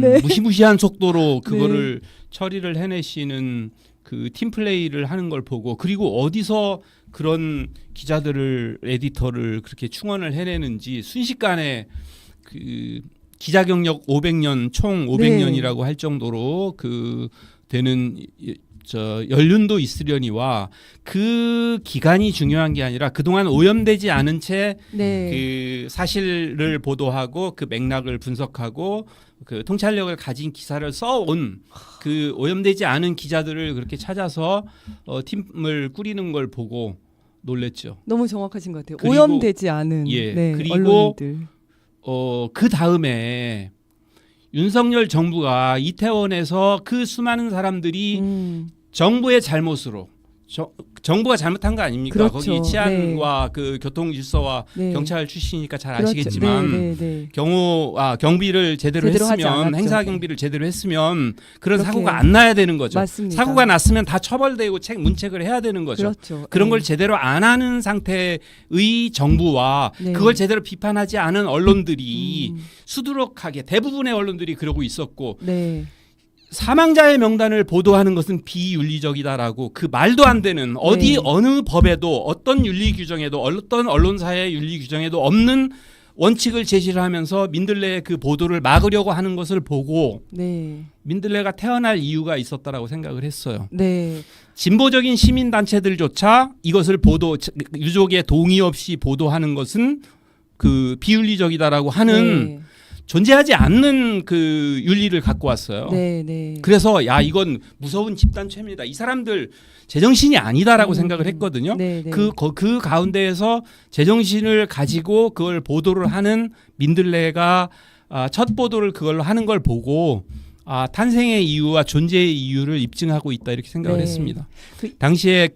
네. 무시무시한 속도로 그거를 처리를 해내시는 그 팀플레이를 하는 걸 보고, 그리고 어디서 그런 기자들을 에디터를 그렇게 충원을 해내는지 순식간에 그 기자 경력 500년 총 500년이라고 할 정도로 그 되는 연륜도 있으려니와 그 기간이 중요한 게 아니라 그동안 오염되지 않은 채 네. 그 사실을 보도하고 그 맥락을 분석하고 그 통찰력을 가진 기사를 써온 그 오염되지 않은 기자들을 그렇게 찾아서 팀을 꾸리는 걸 보고 놀랬죠. 너무 정확하신 것 같아요. 그리고- 오염되지 않은 예, 네, 그리고 언론인들. 그 다음에 윤석열 정부가 이태원에서 그 수많은 사람들이 정부의 잘못으로 정부가 잘못한 거 아닙니까? 그렇죠. 거기 치안과 그 교통 질서와 네. 경찰 출신이니까 잘 그렇죠. 아시겠지만 네, 네, 네. 경비를 제대로 하지 했으면 않았죠. 행사 경비를 제대로 했으면 그런 그렇게 사고가 안 나야 되는 거죠. 맞습니다. 사고가 났으면 다 처벌되고 문책을 해야 되는 거죠. 그렇죠. 그런 네. 걸 제대로 안 하는 상태의 정부와 네. 그걸 제대로 비판하지 않은 언론들이 음. 수두룩하게 대부분의 언론들이 그러고 있었고, 네. 사망자의 명단을 보도하는 것은 비윤리적이다라고 그 말도 안 되는 어디 네. 어느 법에도 어떤 윤리 규정에도 어떤 언론사의 윤리 규정에도 없는 원칙을 제시를 하면서 민들레의 그 보도를 막으려고 하는 것을 보고 네. 민들레가 태어날 이유가 있었다라고 생각을 했어요. 네. 진보적인 시민 단체들조차 이것을 유족의 동의 없이 보도하는 것은 그 비윤리적이다라고 하는 네. 존재하지 않는 그 윤리를 갖고 왔어요. 네, 네. 그래서 야 이건 무서운 집단 최면이다. 이 사람들 제정신이 아니다라고 생각을 했거든요. 네, 네. 그 가운데에서 제정신을 가지고 그걸 보도를 하는 민들레가 첫 보도를 그걸로 하는 걸 보고 탄생의 이유와 존재의 이유를 입증하고 있다 이렇게 생각을 네. 했습니다. 그- 당시에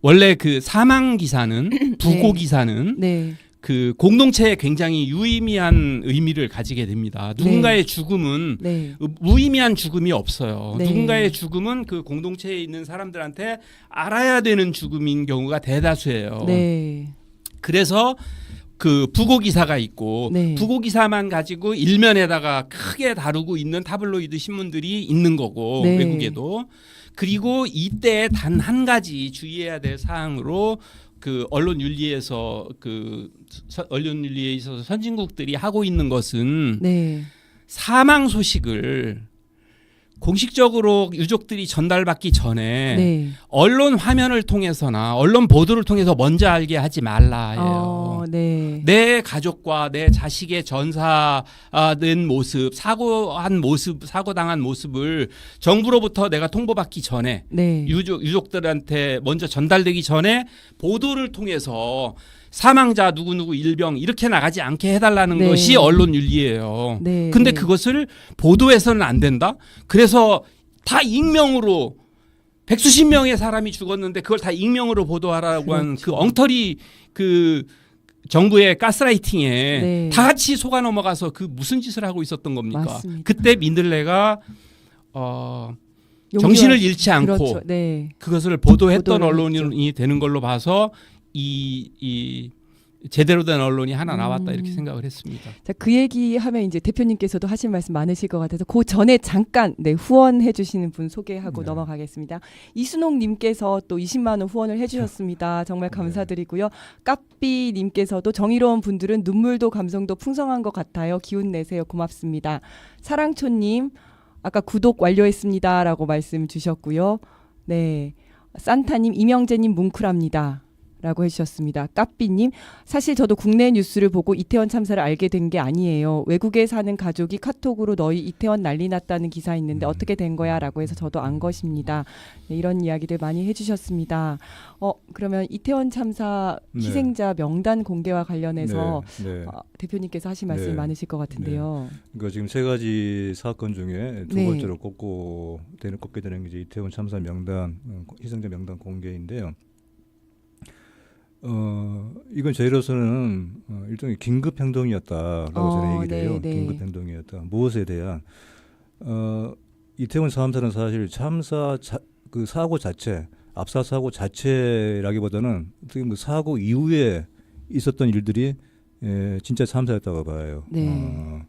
원래 그 사망 기사는 부고 네. 기사는 네. 그 공동체에 굉장히 유의미한 의미를 가지게 됩니다. 누군가의 죽음은 네. 무의미한 죽음이 없어요. 네. 누군가의 죽음은 그 공동체에 있는 사람들한테 알아야 되는 죽음인 경우가 대다수예요. 네. 그래서 그 부고 기사가 있고 네. 부고 기사만 가지고 일면에다가 크게 다루고 있는 타블로이드 신문들이 있는 거고 네. 외국에도. 그리고 이때 단 한 가지 주의해야 될 사항으로 그 언론윤리에 있어서 선진국들이 하고 있는 것은 네. 사망 소식을 공식적으로 유족들이 전달받기 전에 네. 언론 화면을 통해서나 언론 보도를 통해서 먼저 알게 하지 말라예요. 네. 내 가족과 내 자식의 전사된 모습, 사고당한 모습을 정부로부터 내가 통보받기 전에 네. 유족들한테 먼저 전달되기 전에 보도를 통해서 사망자 누구누구 일병 이렇게 나가지 않게 해달라는 네. 것이 언론 윤리예요. 네. 근데 네. 그것을 보도해서는 안 된다. 그래서 다 익명으로 백수십 명의 사람이 죽었는데 그걸 다 익명으로 보도하라고 한 그 그렇죠. 엉터리 그 정부의 가스라이팅에 네. 다 같이 속아 넘어가서 그 무슨 짓을 하고 있었던 겁니까? 맞습니다. 그때 민들레가 정신을 잃지 않고 그렇죠. 네. 그것을 보도했던 보도를 언론이 되는 걸로 봐서 이 제대로 된 언론이 하나 나왔다 이렇게 생각을 했습니다. 자, 그 얘기하면 이제 대표님께서도 하실 말씀 많으실 것 같아서 그 전에 잠깐 후원해 주시는 분 소개하고 네. 넘어가겠습니다. 이순옥 님께서 또 20만 원 후원을 해 주셨습니다. 정말 감사드리고요. 까삐 님께서도 정의로운 분들은 눈물도 감성도 풍성한 것 같아요. 기운 내세요. 고맙습니다. 사랑초 님 아까 구독 완료했습니다라고 말씀 주셨고요. 네. 산타님 이명재님 뭉클합니다. 라고 해주셨습니다. 까삐님 사실 저도 국내 뉴스를 보고 이태원 참사를 알게 된 게 아니에요. 외국에 사는 가족이 카톡으로 너희 이태원 난리 났다는 기사 있는데 어떻게 된 거야? 라고 해서 저도 안 것입니다. 네, 이런 이야기들 많이 해주셨습니다. 그러면 이태원 참사 네. 희생자 명단 공개와 관련해서 네. 대표님께서 하실 말씀이 네. 많으실 것 같은데요. 그러니까 지금 세 가지 사건 중에 두 네. 번째로 꼽게 되는 게 이제 이태원 참사 명단 희생자 명단 공개인데요. 이건 저희로서는 일종의 긴급 행동이었다라고 저는 얘기를 해요. 네. 긴급 행동이었다. 무엇에 대한 이태원 참사는 사실 그 사고 자체, 압사 사고 자체라기보다는 어떻게 뭐 사고 이후에 있었던 일들이 진짜 참사였다고 봐요. 네.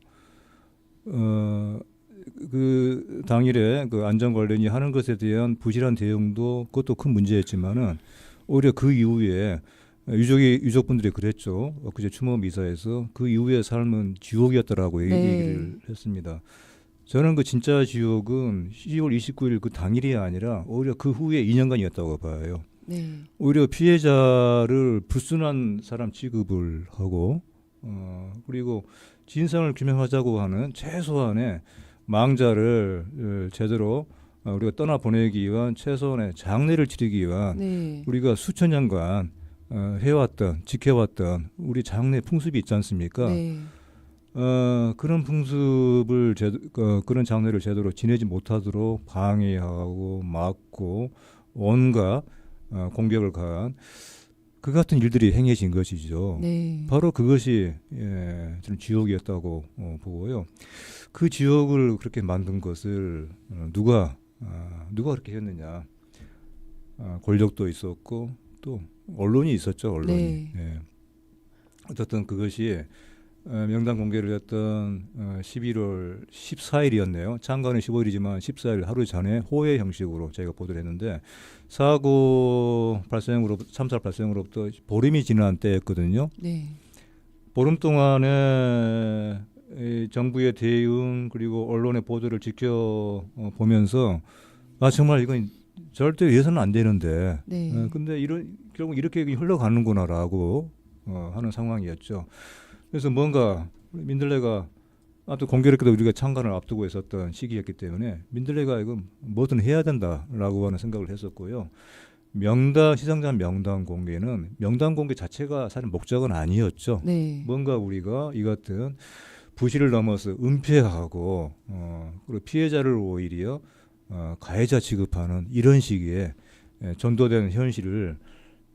그 당일에 그 안전관련이 하는 것에 대한 부실한 대응도 그것도 큰 문제였지만은 오히려 그 이후에 유족분들이 그랬죠. 그제 추모 미사에서 그 이후의 삶은 지옥이었다라고 네. 얘기를 했습니다. 저는 그 진짜 지옥은 10월 29일 그 당일이 아니라 오히려 그 후에 2년간이었다고 봐요. 네. 오히려 피해자를 불순한 사람 취급을 하고 그리고 진상을 규명하자고 하는 최소한의 망자를 제대로 우리가 떠나 보내기 위한 최소한의 장례를 치르기 위한 네. 우리가 수천 년간 지켜왔던 우리 장례 풍습이 있지 않습니까? 네. 그런 풍습을 그런 장례를 제대로 지내지 못하도록 방해하고 막고 온갖 공격을 가한 그 같은 일들이 행해진 것이죠. 네. 바로 그것이 좀 지옥이었다고 보고요. 그 지옥을 그렇게 만든 것을 누가 그렇게 했느냐? 권력도 있었고 또 언론이 있었죠. 언론이. 네. 예. 어쨌든 그것이 명단 공개를 했던 11월 14일이었네요. 창간은 15일이지만 14일 하루 전에 호해 형식으로 저희가 보도를 했는데 참사 발생으로부터 보름이 지난 때였거든요. 네. 보름 동안에 이 정부의 대응 그리고 언론의 보도를 지켜보면서 정말 이건 절대 해서는 안 되는데 네. 근데 결국 이렇게 흘러가는구나라고 하는 상황이었죠. 그래서 뭔가 민들레가 또 공교롭게도 우리가 창간을 앞두고 있었던 시기였기 때문에 민들레가 이건 뭐든 해야 된다라고 하는 생각을 했었고요. 희생자 명단 공개는 명단 공개 자체가 사실 목적은 아니었죠. 네. 뭔가 우리가 이 같은 부실을 넘어서 은폐하고 그리고 피해자를 오히려 가해자 취급하는 이런 식의 전도되는 현실을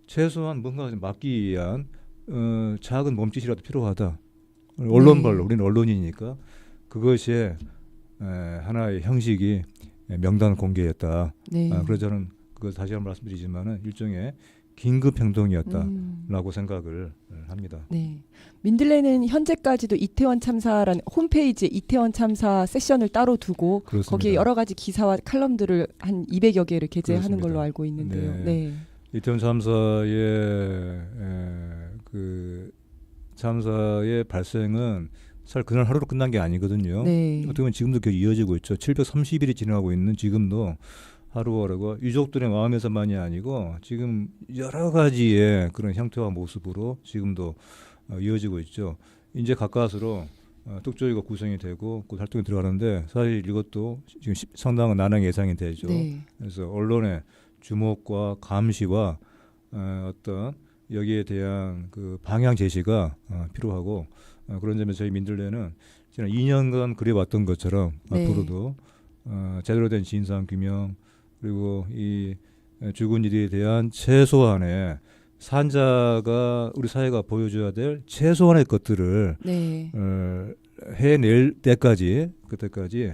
최소한 뭔가 좀 막기 위한 작은 몸짓이라도 필요하다. 언론발로 우리는 언론이니까 그것이 하나의 형식이 명단 공개였다. 네. 그래서 저는 그거 다시 한번 말씀드리지만은 일종의 긴급 행동이었다라고 생각을 합니다. 네. 민들레는 현재까지도 이태원 참사라는 홈페이지에 이태원 참사 세션을 따로 두고 그렇습니다. 거기에 여러 가지 기사와 칼럼들을 한 200여 개를 게재하는 그렇습니다. 걸로 알고 있는데요. 네. 네. 이태원 그 참사의 발생은 사실 그날 하루로 끝난 게 아니거든요. 네. 어떻게 보면 지금도 계속 이어지고 있죠. 730일이 지나고 있는 지금도 하루하루가 유족들의 마음에서만이 아니고 지금 여러 가지의 그런 형태와 모습으로 지금도 이어지고 있죠. 이제 가까스로 특조위가 구성이 되고 곧 활동에 들어가는데 사실 이것도 지금 상당한 난항 예상이 되죠. 네. 그래서 언론의 주목과 감시와 어떤 여기에 대한 그 방향 제시가 필요하고 그런 점에서 저희 민들레는 지난 2년간 그래왔던 것처럼 네. 앞으로도 제대로 된 진상 규명 그리고 이 죽은 일에 대한 최소한의 산자가 우리 사회가 보여줘야 될 최소한의 것들을 네. 해낼 때까지 그때까지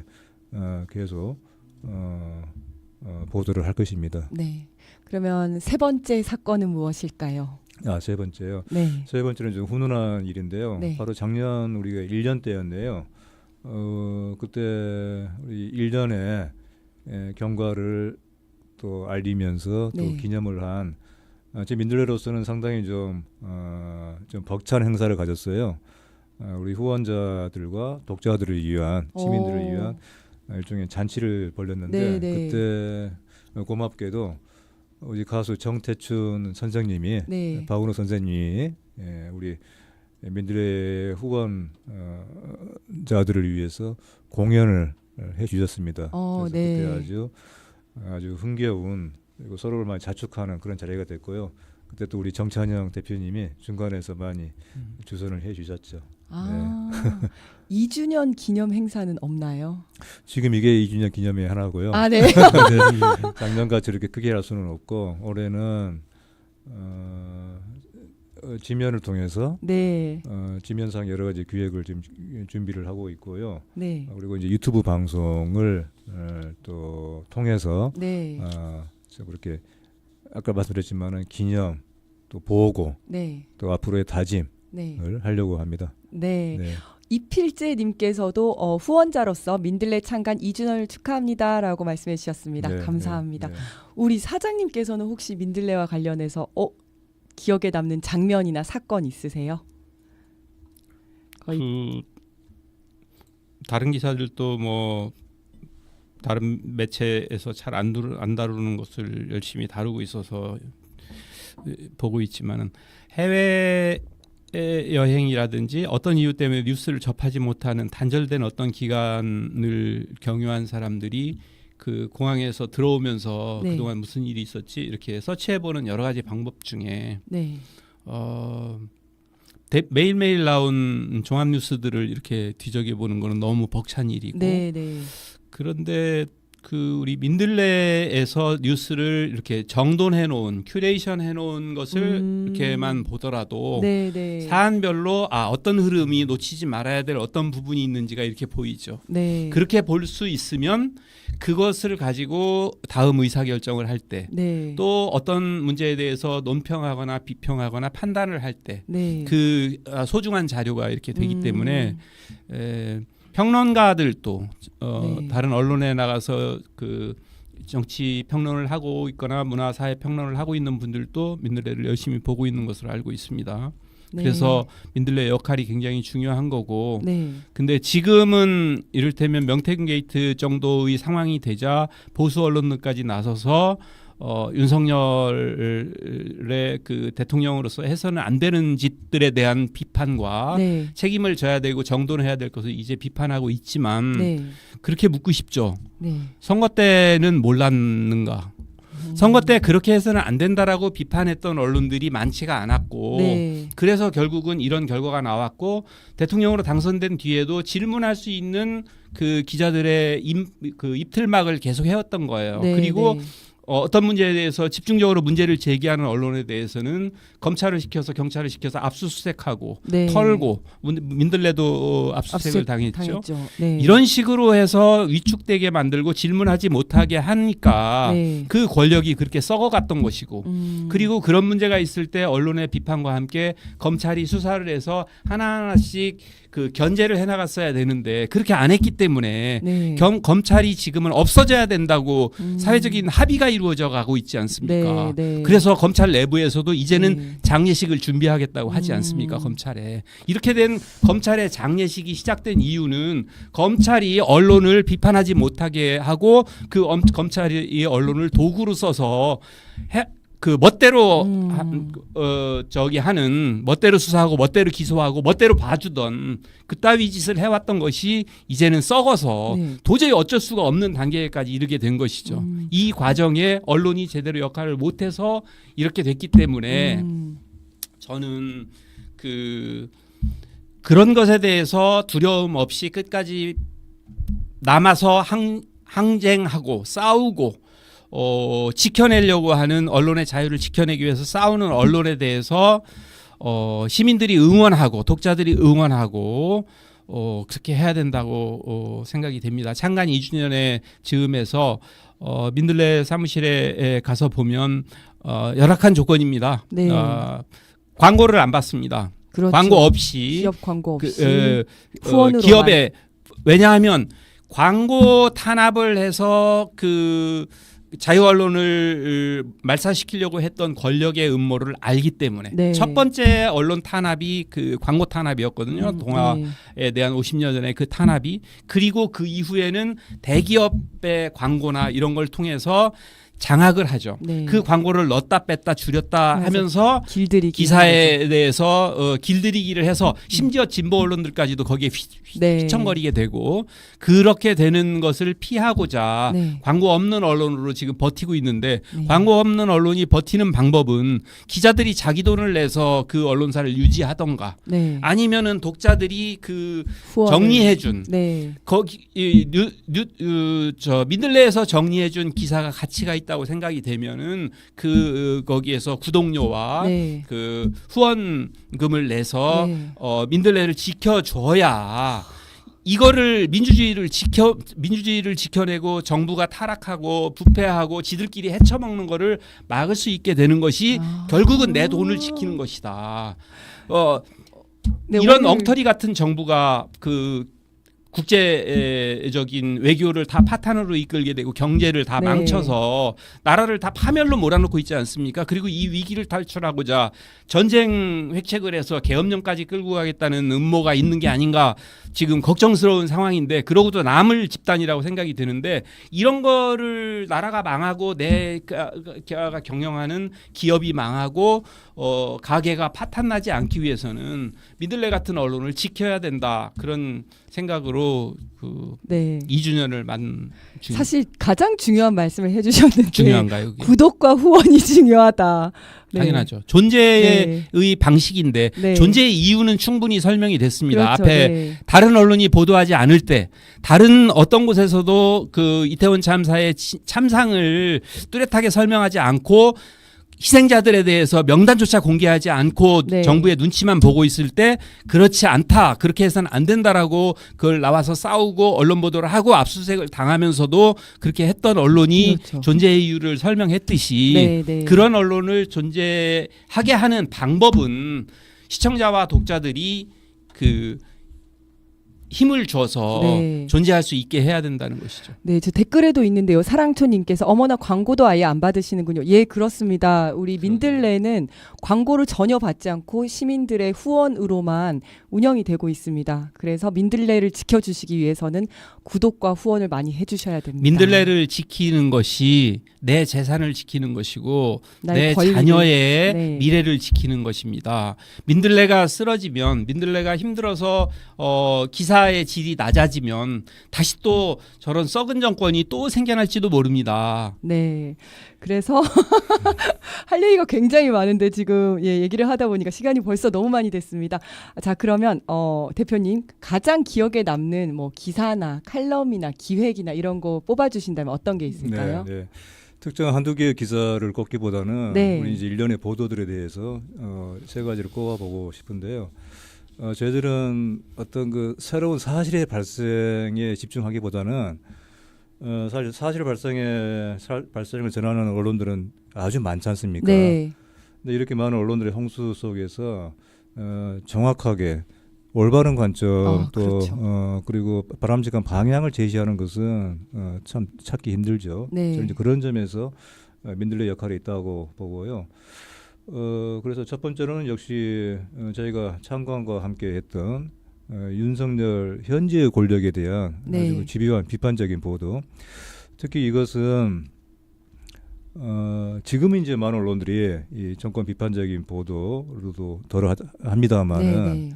계속 보도를 할 것입니다. 네. 그러면 세 번째 사건은 무엇일까요? 세 번째요. 네. 세 번째는 좀 훈훈한 일인데요. 네. 바로 작년 우리가 1년 때였네요. 그때 우리 1년에 경과를 또 알리면서 또 네. 기념을 한 제 민들레로서는 상당히 좀 벅찬 행사를 가졌어요. 우리 후원자들과 독자들을 위한 시민들을 위한 일종의 잔치를 벌였는데 네, 네. 그때 고맙게도 우리 가수 정태춘 선생님이 네. 박은호 선생님이 우리 민들레 후원자들을 위해서 공연을 해주셨습니다. 그래서 네. 그때 아주 흥겨운 그리고 서로를 많이 자축하는 그런 자리가 됐고요. 그때 또 우리 정찬영 대표님이 중간에서 많이 주선을 해주셨죠. 2주년 기념 행사는 없나요? 지금 이게 2주년 기념의 하나고요. 네. 작년같이 이렇게 크게 할 수는 없고 올해는 지면을 통해서 네. 지면상 여러 가지 기획을 지금 준비를 하고 있고요. 네. 그리고 이제 유튜브 방송을 또 통해서 네. 그렇게 아까 말씀드렸지만은 기념 또 보고 네. 또 앞으로의 다짐을 네. 하려고 합니다. 네. 네. 이필재님께서도 후원자로서 민들레 창간 2주년을 축하합니다라고 말씀해 주셨습니다. 네, 감사합니다. 네, 네. 우리 사장님께서는 혹시 민들레와 관련해서 기억에 남는 장면이나 사건 있으세요? 거의 다른 기사들도 뭐 다른 매체에서 잘 안 다루는 것을 열심히 다루고 있어서 보고 있지만은 해외 여행이라든지 어떤 이유 때문에 뉴스를 접하지 못하는 단절된 어떤 기간을 경유한 사람들이 그 공항에서 들어오면서 네. 그동안 무슨 일이 있었지 이렇게 서치해보는 여러 가지 방법 중에 네. 매일매일 나온 종합 뉴스들을 이렇게 뒤적여보는 거는 너무 벅찬 일이고 네, 네. 그런데 그 우리 민들레에서 뉴스를 이렇게 정돈해 놓은 큐레이션 해 놓은 것을 이렇게만 보더라도 네, 네. 사안별로 어떤 흐름이 놓치지 말아야 될 어떤 부분이 있는지가 이렇게 보이죠. 네. 그렇게 볼 수 있으면 그것을 가지고 다음 의사결정을 할 때 네. 또 어떤 문제에 대해서 논평하거나 비평하거나 판단을 할 때 네. 그 소중한 자료가 이렇게 되기 때문에 평론가들도 네. 다른 언론에 나가서 그 정치 평론을 하고 있거나 문화사회 평론을 하고 있는 분들도 민들레를 열심히 보고 있는 것으로 알고 있습니다. 네. 그래서 민들레 역할이 굉장히 중요한 거고 네. 근데 지금은 이를테면 명태균 게이트 정도의 상황이 되자 보수 언론들까지 나서서 윤석열의 그 대통령으로서 해서는 안 되는 짓들에 대한 비판과 네. 책임을 져야 되고 정돈해야 될 것을 이제 비판하고 있지만 네. 그렇게 묻고 싶죠. 네. 선거 때는 몰랐는가? 선거 때 그렇게 해서는 안 된다라고 비판했던 언론들이 많지가 않았고 네. 그래서 결국은 이런 결과가 나왔고 대통령으로 당선된 뒤에도 질문할 수 있는 그 기자들의 그 입틀막을 계속 해왔던 거예요. 네, 그리고 네. 어떤 문제에 대해서 집중적으로 문제를 제기하는 언론에 대해서는 검찰을 시켜서 경찰을 시켜서 압수수색하고 네. 털고 민들레도 압수수색을 당했죠. 네. 이런 식으로 해서 위축되게 만들고 질문하지 못하게 하니까 네. 그 권력이 그렇게 썩어갔던 것이고 그리고 그런 문제가 있을 때 언론의 비판과 함께 검찰이 수사를 해서 하나하나씩 그 견제를 해나갔어야 되는데 그렇게 안 했기 때문에 네. 검찰이 지금은 없어져야 된다고 사회적인 합의가 이루어져 가고 있지 않습니까? 네, 네. 그래서 검찰 내부에서도 이제는 네. 장례식을 준비하겠다고 하지 않습니까? 검찰에. 이렇게 된 검찰의 장례식이 시작된 이유는 검찰이 언론을 비판하지 못하게 하고 그 검찰이 언론을 도구로 써서 그 멋대로 하는 멋대로 수사하고 멋대로 기소하고 멋대로 봐주던 그따위 짓을 해왔던 것이 이제는 썩어서 네. 도저히 어쩔 수가 없는 단계까지 이르게 된 것이죠. 이 과정에 언론이 제대로 역할을 못해서 이렇게 됐기 때문에 저는 그런 것에 대해서 두려움 없이 끝까지 남아서 항쟁하고 싸우고 지켜내려고 하는 언론의 자유를 지켜내기 위해서 싸우는 언론에 대해서 시민들이 응원하고 독자들이 응원하고 그렇게 해야 된다고 생각이 됩니다. 창간 2주년의 즈음에서 민들레 사무실에 가서 보면 열악한 조건입니다. 네. 광고를 안 받습니다. 그렇죠. 광고 없이 기업 광고 없이 후원으로만. 기업에 왜냐하면 광고 탄압을 해서 그 자유 언론을 말살시키려고 했던 권력의 음모를 알기 때문에 네. 첫 번째 언론 탄압이 그 광고 탄압이었거든요. 동아에 대한 50년 전에 그 탄압이 그리고 그 이후에는 대기업의 광고나 이런 걸 통해서 장악을 하죠. 네. 그 광고를 넣었다 뺐다 줄였다 하면서 길들이기 기사에 대해서 길들이기를 해서 심지어 진보 언론들까지도 거기에 네. 휘청거리게 되고 그렇게 되는 것을 피하고자 네. 광고 없는 언론으로 지금 버티고 있는데 네. 광고 없는 언론이 버티는 방법은 기자들이 자기 돈을 내서 그 언론사를 유지하던가 네. 아니면은 독자들이 그 후원을. 정리해준 네. 거기 민들레에서 정리해준 기사가 가치가 있다고 생각이 되면은 거기에서 구독료와 네. 그 후원금을 내서 네. 민들레를 지켜줘야 이거를 민주주의를 지켜내고 정부가 타락하고 부패하고 지들끼리 헤쳐먹는 거를 막을 수 있게 되는 것이 결국은 내 돈을 지키는 것이다. 네, 이런 오늘- 엉터리 같은 정부가 그 국제적인 외교를 다 파탄으로 이끌게 되고 경제를 다 네. 망쳐서 나라를 다 파멸로 몰아넣고 있지 않습니까? 그리고 이 위기를 탈출하고자 전쟁 획책을 해서 계엄령까지 끌고 가겠다는 음모가 있는 게 아닌가 지금 걱정스러운 상황인데 그러고도 남을 집단이라고 생각이 드는데 이런 거를 나라가 망하고 내가 경영하는 기업이 망하고 가게가 파탄나지 않기 위해서는 민들레 같은 언론을 지켜야 된다 그런 생각으로 그 네. 2주년을 만 사실 가장 중요한 말씀을 해주셨는데 중요한가요? 그게? 구독과 후원이 중요하다. 네. 당연하죠. 존재의 방식인데 네. 존재의 이유는 충분히 설명이 됐습니다. 그렇죠. 앞에 네. 다른 언론이 보도하지 않을 때 다른 어떤 곳에서도 그 이태원 참사의 참상을 뚜렷하게 설명하지 않고 희생자들에 대해서 명단조차 공개하지 않고 네. 정부의 눈치만 보고 있을 때 그렇지 않다. 그렇게 해서는 안 된다라고 그걸 나와서 싸우고 언론 보도를 하고 압수수색을 당하면서도 그렇게 했던 언론이 그렇죠. 존재의 이유를 설명했듯이 네, 네. 그런 언론을 존재하게 하는 방법은 시청자와 독자들이 그 힘을 줘서 네. 존재할 수 있게 해야 된다는 것이죠. 네, 저 댓글에도 있는데요. 사랑초님께서 어머나 광고도 아예 안 받으시는군요. 예, 그렇습니다. 우리 민들레는 광고를 전혀 받지 않고 시민들의 후원으로만 운영이 되고 있습니다. 그래서 민들레를 지켜주시기 위해서는 구독과 후원을 많이 해주셔야 됩니다. 민들레를 지키는 것이 내 재산을 지키는 것이고 나의 내 권리를. 자녀의 네. 미래를 지키는 것입니다. 민들레가 쓰러지면 민들레가 힘들어서 기사 기사의 질이 낮아지면 다시 또 저런 썩은 정권이 또 생겨날지도 모릅니다. 네. 그래서 할 얘기가 굉장히 많은데 지금 얘기를 하다 보니까 시간이 벌써 너무 많이 됐습니다. 자, 그러면 대표님 가장 기억에 남는 뭐 기사나 칼럼이나 기획이나 이런 거 뽑아주신다면 어떤 게 있을까요? 네. 특정 한두 개의 기사를 꼽기보다는 네. 우리 이제 일련의 보도들에 대해서 세 가지를 꼽아보고 싶은데요. 저희들은 어떤 그 새로운 사실의 발생에 집중하기보다는 사실 사실 발생을 전하는 언론들은 아주 많지 않습니까? 네. 근데 이렇게 많은 언론들의 홍수 속에서 정확하게 올바른 관점 또 그렇죠. 그리고 바람직한 방향을 제시하는 것은 참 찾기 힘들죠. 네. 저는 이제 그런 점에서 민들레 역할이 있다고 보고요. 그래서 첫 번째로는 역시 저희가 창관과 함께 했던 윤석열 현재의 권력에 대한 네. 아주 집요한 비판적인 보도. 특히 이것은 지금은 이제 많은 언론들이 이 정권 비판적인 보도로도 덜 합니다만은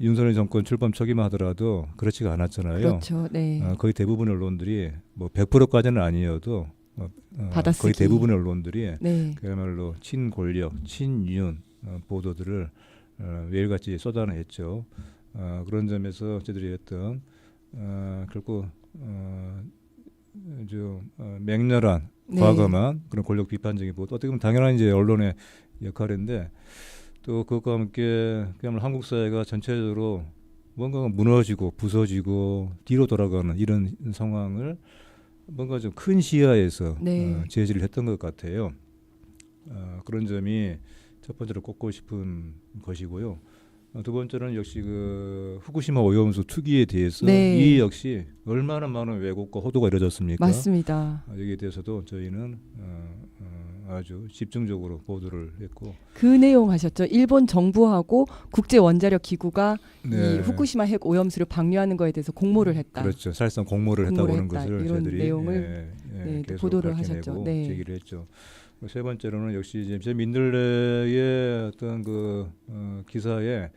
윤석열 정권 출범 초기만 하더라도 그렇지가 않았잖아요. 그렇죠. 네. 거의 대부분의 언론들이 뭐 100%까지는 아니어도 받아쓰기. 거의 대부분의 언론들이 네. 그야말로 친권력, 친윤 보도들을 매일같이 쏟아냈죠. 그런 점에서 저희들이 했던 결코 좀 맹렬한 네. 과감한 그런 권력 비판적인 보도 어떻게 보면 당연한 이제 언론의 역할인데 또 그것과 함께 그야말로 한국 사회가 전체적으로 뭔가가 무너지고 부서지고 뒤로 돌아가는 이런 상황을 뭔가 좀 큰 시야에서 네. 제시를 했던 것 같아요. 그런 점이 첫 번째로 꼽고 싶은 것이고요. 두 번째는 역시 그 후쿠시마 오염수 투기에 대해서 네. 이 역시 얼마나 많은 왜곡과 호도가 이루어졌습니까? 맞습니다. 여기에 대해서도 저희는 아주 집중적으로 보도를 했고 그 내용 하셨죠. 일본 정부하고 국제 원자력 기구가 네. 이 후쿠시마 핵 오염수를 방류하는 거에 대해서 공모를 했다. 그렇죠. 사실상 공모를 했다고 하는 했다. 것을 이런 저희들이 내용을 네, 계속 보도를 밝혀내고 하셨죠. 네. 제기를 했죠. 세 번째로는 역시 이제 제 민들레의 어떤 그 기사에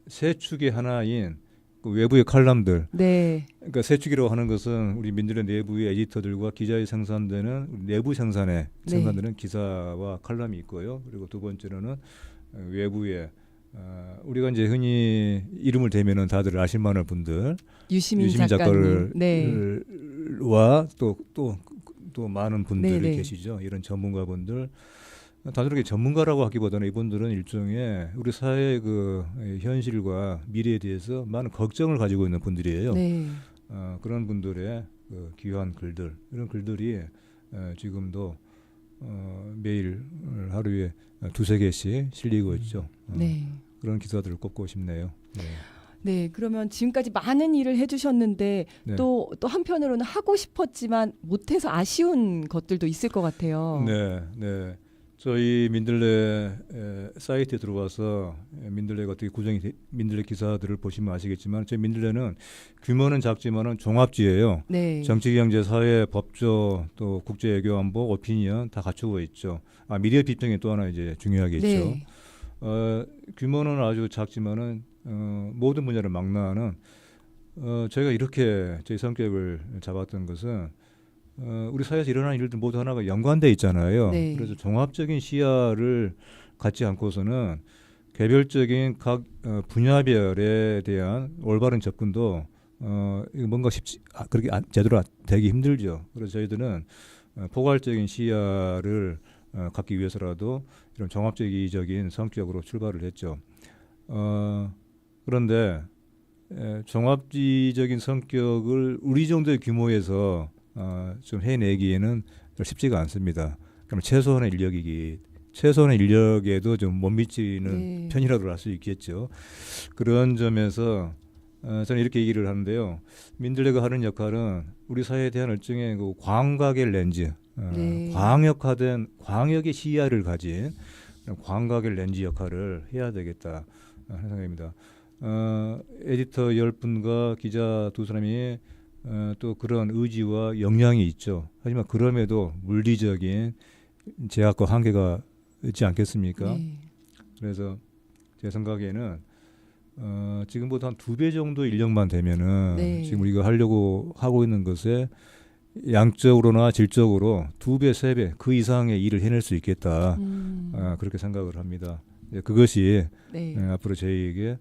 세 축의 하나인 그 외부의 칼럼들. 네. 그러니까 세 축이라고 하는 것은 우리 민들레 내부의 에디터들과 기자의 생산되는 내부 생산에 네. 생산되는 기사와 칼럼이 있고요. 그리고 두 번째로는 외부의 우리가 이제 흔히 이름을 대면은 다들 아실만한 분들 유시민 유시민 작가님. 네. 작가와 또 많은 분들이 네네. 계시죠. 이런 전문가분들 단순하게 전문가라고 하기보다는 이분들은 일종의 우리 사회의 그 현실과 미래에 대해서 많은 걱정을 가지고 있는 분들이에요. 네. 그런 분들의 그 귀한 글들 이런 글들이 지금도 매일 하루에 두세 개씩 실리고 있죠. 네. 그런 기사들을 꼽고 싶네요. 네. 네, 그러면 지금까지 많은 일을 해주셨는데 네. 또 한편으로는 하고 싶었지만 못해서 아쉬운 것들도 있을 것 같아요. 네, 네. 저희 민들레 사이트에 들어와서 민들레가 어떻게 구성이 민들레 기사들을 보시면 아시겠지만 저희 민들레는 규모는 작지만은 종합지예요. 네. 정치, 경제, 사회, 법조, 또 국제 외교 안보, 오피니언 다 갖추고 있죠. 미디어 비평이 또 하나 이제 중요하겠죠. 네. 규모는 아주 작지만은 모든 분야를 망라하는 저희가 이렇게 저희 성격을 잡았던 것은 우리 사회에서 일어나는 일들 모두 하나가 연관돼 있잖아요. 네. 그래서 종합적인 시야를 갖지 않고서는 개별적인 각 분야별에 대한 올바른 접근도 이거 뭔가 그렇게 제대로 되기 힘들죠. 그래서 저희들은 포괄적인 시야를 갖기 위해서라도 이런 종합적인 성격으로 출발을 했죠. 그런데 종합적인 성격을 우리 정도의 규모에서 좀 해내기에는 쉽지가 않습니다. 그럼 최소한의 인력에도 좀 못 미치는 네. 편이라도 할 수 있겠죠. 그런 점에서 저는 이렇게 얘기를 하는데요. 민들레가 하는 역할은 우리 사회에 대한 일종의 그 광각의 렌즈, 네. 광역의 시야를 가진 광각의 렌즈 역할을 해야 되겠다 하는 생각입니다. 에디터 10분과 기자 2사람이 또 그런 의지와 역량이 있죠. 하지만 그럼에도 물리적인 제약과 한계가 있지 않겠습니까? 네. 그래서 제 생각에는 지금보다 한 2배 정도 인력만 되면은 네. 지금 우리가 하려고 하고 있는 것에 양적으로나 질적으로 2배, 3배 그 이상의 일을 해낼 수 있겠다. 그렇게 생각을 합니다. 그것이 네. 앞으로 저희에게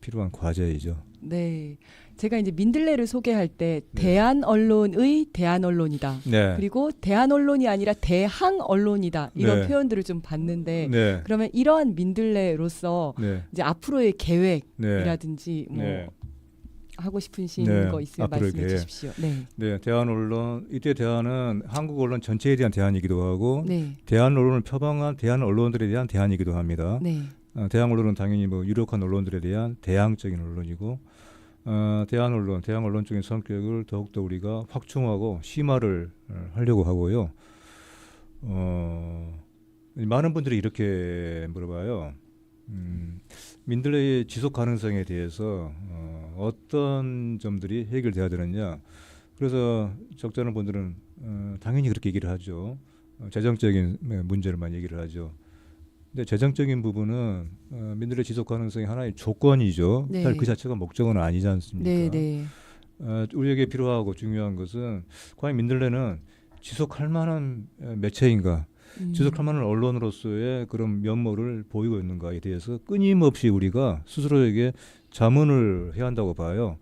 필요한 과제이죠. 네. 제가 이제 민들레를 소개할 때 네. 대한 언론의 대한 언론이다. 네. 그리고 대한 언론이 아니라 대항 언론이다. 이런 네. 표현들을 좀 봤는데 네. 그러면 이러한 민들레로서 네. 이제 앞으로의 네. 계획이라든지 뭐 네. 하고 싶으신 네. 거 있으면 앞으로의 말씀해 계획. 주십시오. 네. 네, 대한 언론 이때 대한은 한국 언론 전체에 대한 대한이기도 하고 네. 대한 언론을 표방한 대한 언론들에 대한 대한이기도 합니다. 네. 대한 언론은 당연히 뭐 유력한 언론들에 대한 대항적인 언론이고 대한 언론적인 성격을 더욱더 우리가 확충하고 심화를 하려고 하고요. 많은 분들이 이렇게 물어봐요. 민들레의 지속 가능성에 대해서 어떤 점들이 해결돼야 되느냐. 그래서 적잖은 분들은 당연히 그렇게 얘기를 하죠. 재정적인 문제를만 얘기를 하죠. 근데 재정적인 부분은 민들레 지속 가능성의 하나의 조건이죠. 네. 사실 그 자체가 목적은 아니지 않습니까? 네, 네. 우리에게 필요하고 중요한 것은 과연 민들레는 지속할 만한 매체인가, 지속할 만한 언론으로서의 그런 면모를 보이고 있는가에 대해서 끊임없이 우리가 스스로에게 자문을 해야 한다고 봐요.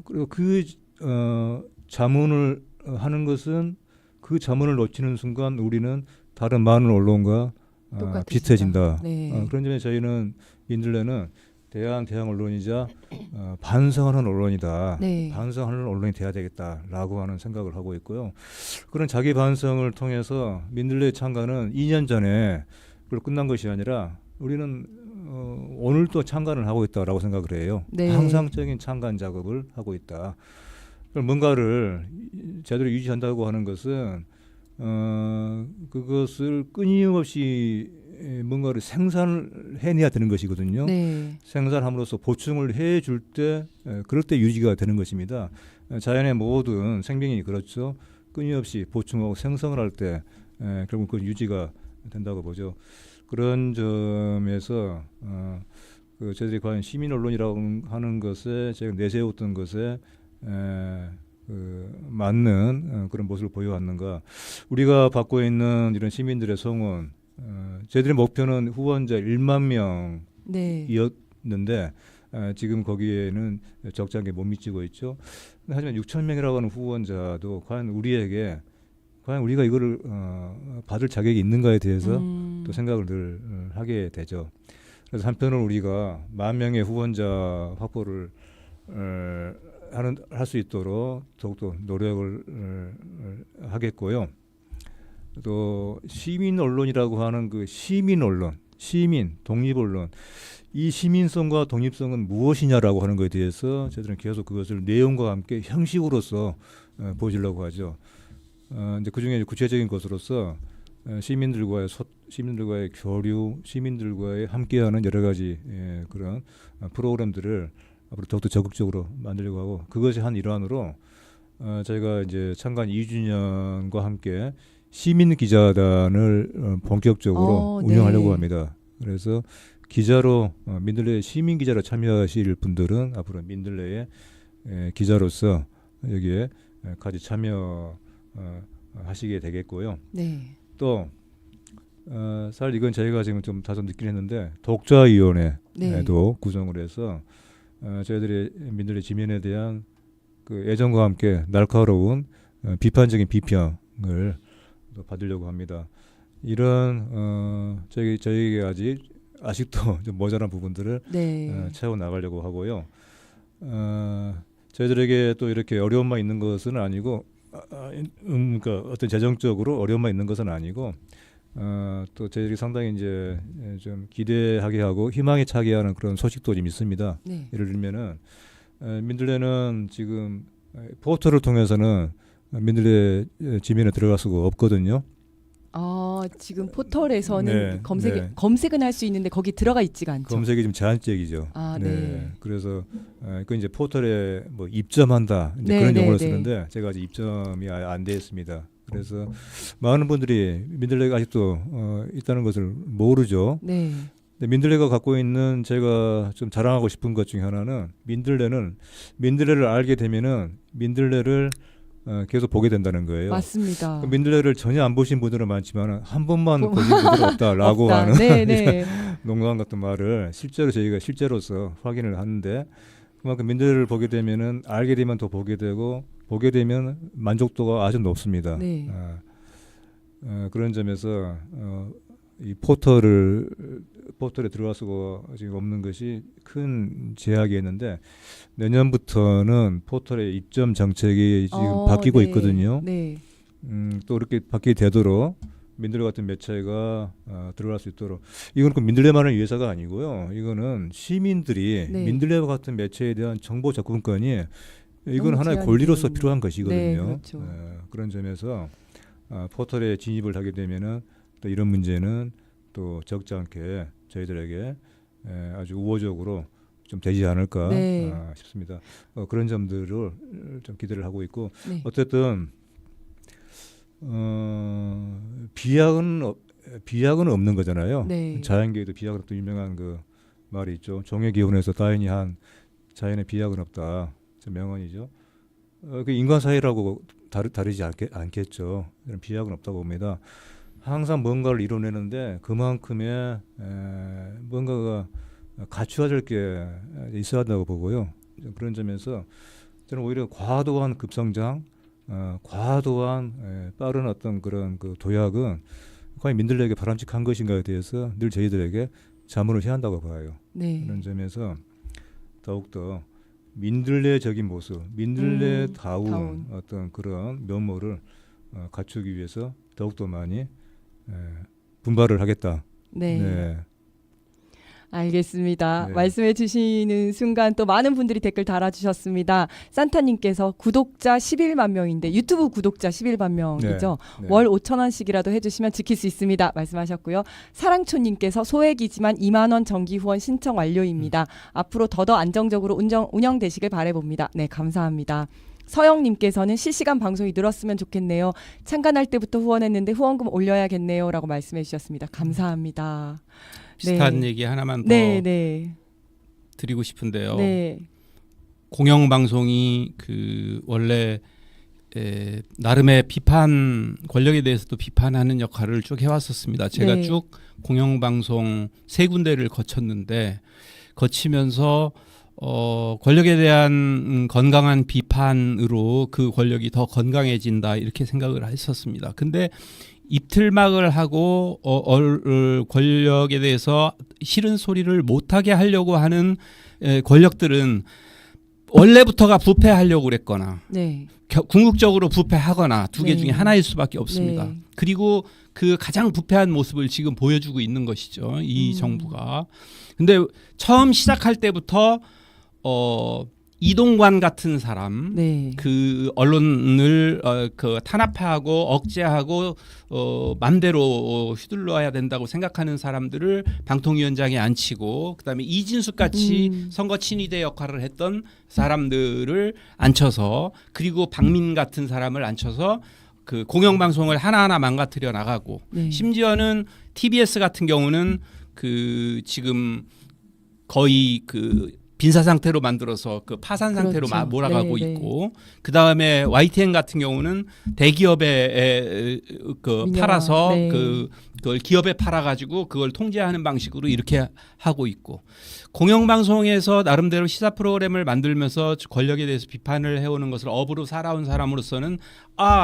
그리고 그 자문을 하는 것은 그 자문을 놓치는 순간 우리는 다른 많은 언론과 똑같으시다. 비슷해진다. 네. 그런 점에 저희는 민들레는 대한 언론이자 반성하는 언론이다. 네. 반성하는 언론이 돼야 되겠다라고 하는 생각을 하고 있고요. 그런 자기 반성을 통해서 민들레 창간은 2년 전에 끝난 것이 아니라 우리는 오늘도 창간을 하고 있다라고 생각을 해요. 네. 항상적인 창간 작업을 하고 있다. 뭔가를 제대로 유지한다고 하는 것은 그것을 끊임없이 뭔가를 생산을 해내야 되는 것이거든요. 네. 생산함으로써 보충을 해줄 때 그럴 때 유지가 되는 것입니다. 자연의 모든 생명이 그렇죠. 끊임없이 보충하고 생성을 할 때 결국 그 유지가 된다고 보죠. 그런 점에서 저희들이 과연 시민 언론이라고 하는 것에 제가 내세웠던 것에 맞는 그런 모습을 보여왔는가. 우리가 받고 있는 이런 시민들의 성원, 저희들의 목표는 후원자 1만 명이었는데 네. 지금 거기에는 적잖게 못 미치고 있죠. 하지만 6천 명이라고 하는 후원자도 과연 우리가 이거를 받을 자격이 있는가에 대해서 또 생각을 늘 하게 되죠. 그래서 한편으로 우리가 1만 명의 후원자 확보를 할 수 있도록 더욱더 노력을 하겠고요. 또 시민 언론이라고 하는 그 시민 언론, 시민 독립 언론, 이 시민성과 독립성은 무엇이냐라고 하는 것에 대해서 저희들은 계속 그것을 내용과 함께 형식으로서 보여주려고 하죠. 이제 그 중에 구체적인 것으로서 시민들과의 교류, 시민들과의 함께하는 여러 가지 그런 프로그램들을 앞으로 더욱더 적극적으로 만들려고 하고, 그것이 한 일환으로 저희가 이제 창간 2주년과 함께 시민 기자단을 본격적으로 운영하려고 네. 합니다. 그래서 기자로 민들레 시민 기자로 참여하실 분들은 앞으로 민들레의 기자로서 여기에 같이 참여하시게 되겠고요. 네. 또 사실 이건 저희가 지금 좀 다소 늦긴 했는데 독자위원회도 네. 구성을 해서 저희들이 민들레 지면에 대한 그 애정과 함께 날카로운 비판적인 비평을 또 받으려고 합니다. 이런 저희에게 아직도 좀 모자란 부분들을 네. 채워 나가려고 하고요. 저희들에게 또 이렇게 어려움만 있는 것은 아니고, 그러니까 어떤 재정적으로 어려움만 있는 것은 아니고, 또 저희들이 상당히 이제 좀 기대하게 하고 희망에 차게 하는 그런 소식도 좀 있습니다. 네. 예를 들면은 민들레는 지금 포털을 통해서는 민들레 지면에 들어갈 수가 없거든요. 지금 포털에서는 네, 검색은 할 수 있는데 거기 들어가 있지가 않죠. 검색이 좀 제한적이죠. 네. 그래서 그 이제 포털에 뭐 입점한다 이제 네, 그런 네, 용어를 네. 쓰는데 제가 아직 입점이 안 돼 있습니다. 그래서 많은 분들이 민들레가 아직도 있다는 것을 모르죠. 네. 근데 민들레가 갖고 있는 제가 좀 자랑하고 싶은 것 중에 하나는 민들레를 알게 되면은 민들레를 계속 보게 된다는 거예요. 맞습니다. 그 민들레를 전혀 안 보신 분들은 많지만 한 번만 보신 분들은 없다라고 없다. 하는 네네. 농담 같은 말을 저희가 실제로서 확인을 하는데 그만큼 민들레를 보게 되면은 알게 되면 더 보게 되고 보게 되면 만족도가 아주 높습니다. 네. 그런 점에서 이 포털에 들어갈 수가 지금 없는 것이 큰 제약이었는데 내년부터는 포털의 입점 정책이 지금 바뀌고 네. 있거든요. 네. 또 이렇게 바뀌게 되도록 민들레 같은 매체가 들어갈 수 있도록 이건 그 민들레만을 위해서가 아니고요. 이거는 시민들이 네. 민들레와 같은 매체에 대한 정보 접근권이 이건 너무 하나의 제한이 권리로서 되는- 필요한 것이거든요. 네, 그렇죠. 그런 점에서 포털에 진입을 하게 되면은 또 이런 문제는 또 적지 않게 저희들에게 아주 우호적으로 좀 되지 않을까 네. 싶습니다. 그런 점들을 좀 기대를 하고 있고 네. 어쨌든 비약은 없는 거잖아요. 네. 자연계에도 비약은 또 유명한 그 말이 있죠. 종의 기운에서 다인이 한 자연의 비약은 없다. 저 명언이죠. 그 인간 사회라고 다르지 않겠죠. 이런 비약은 없다고 봅니다. 항상 뭔가를 이뤄내는데 그만큼의 뭔가가 갖추어질 게 있어야 한다고 보고요. 그런 점에서 저는 오히려 과도한 급성장, 과도한 빠른 어떤 그런 그 도약은 과연 민들레에게 바람직한 것인가에 대해서 늘 저희들에게 자문을 해야 한다고 봐요. 네. 그런 점에서 더욱더 민들레적인 모습, 민들레다운 다운. 어떤 그런 면모를 갖추기 위해서 더욱더 많이 분발을 하겠다. 네. 네. 알겠습니다. 네. 말씀해 주시는 순간 또 많은 분들이 댓글 달아주셨습니다. 산타님께서 구독자 11만 명인데 유튜브 구독자 11만 명이죠. 네. 월 5,000원씩이라도 해주시면 지킬 수 있습니다. 말씀하셨고요. 사랑초님께서 소액이지만 2만 원 정기 후원 신청 완료입니다. 앞으로 더더 안정적으로 운영되시길 바라봅니다. 네, 감사합니다. 서영님께서는 실시간 방송이 늘었으면 좋겠네요. 창간할 때부터 후원했는데 후원금 올려야겠네요라고 말씀해 주셨습니다. 감사합니다. 비슷한 네. 얘기 하나만 더 네. 드리고 싶은데요. 네. 공영방송이 그 원래 나름의 비판 권력에 대해서도 비판하는 역할을 쭉 해왔었습니다. 제가 네. 쭉 공영방송 세 군데를 거쳤는데 거치면서 권력에 대한 건강한 비판으로 그 권력이 더 건강해진다 이렇게 생각을 했었습니다. 근데 입틀막을 하고 권력에 대해서 싫은 소리를 못하게 하려고 하는 권력들은 원래부터가 부패하려고 그랬거나 네. 궁극적으로 부패하거나 두 개 네. 중에 하나일 수밖에 없습니다. 네. 그리고 그 가장 부패한 모습을 지금 보여주고 있는 것이죠. 이 음. 정부가. 근데 처음 시작할 때부터 이동관 같은 사람 네. 그 언론을 그 탄압하고 억제하고 맘대로 휘둘러야 된다고 생각하는 사람들을 방통위원장에 앉히고 그다음에 이진숙 같이 선거 친위대 역할을 했던 사람들을 앉혀서 그리고 박민 같은 사람을 앉혀서 그 공영방송을 하나하나 망가뜨려 나가고 네. 심지어는 TBS 같은 경우는 그 지금 거의 그 빈사 상태로 만들어서 그 파산 상태로 그렇죠. 몰아가고 네, 네. 있고 그 다음에 YTN 같은 경우는 대기업에 그 민영화. 팔아서 네. 그걸 기업에 팔아가지고 그걸 통제하는 방식으로 이렇게 하고 있고 공영방송에서 나름대로 시사 프로그램을 만들면서 권력에 대해서 비판을 해오는 것을 업으로 살아온 사람으로서는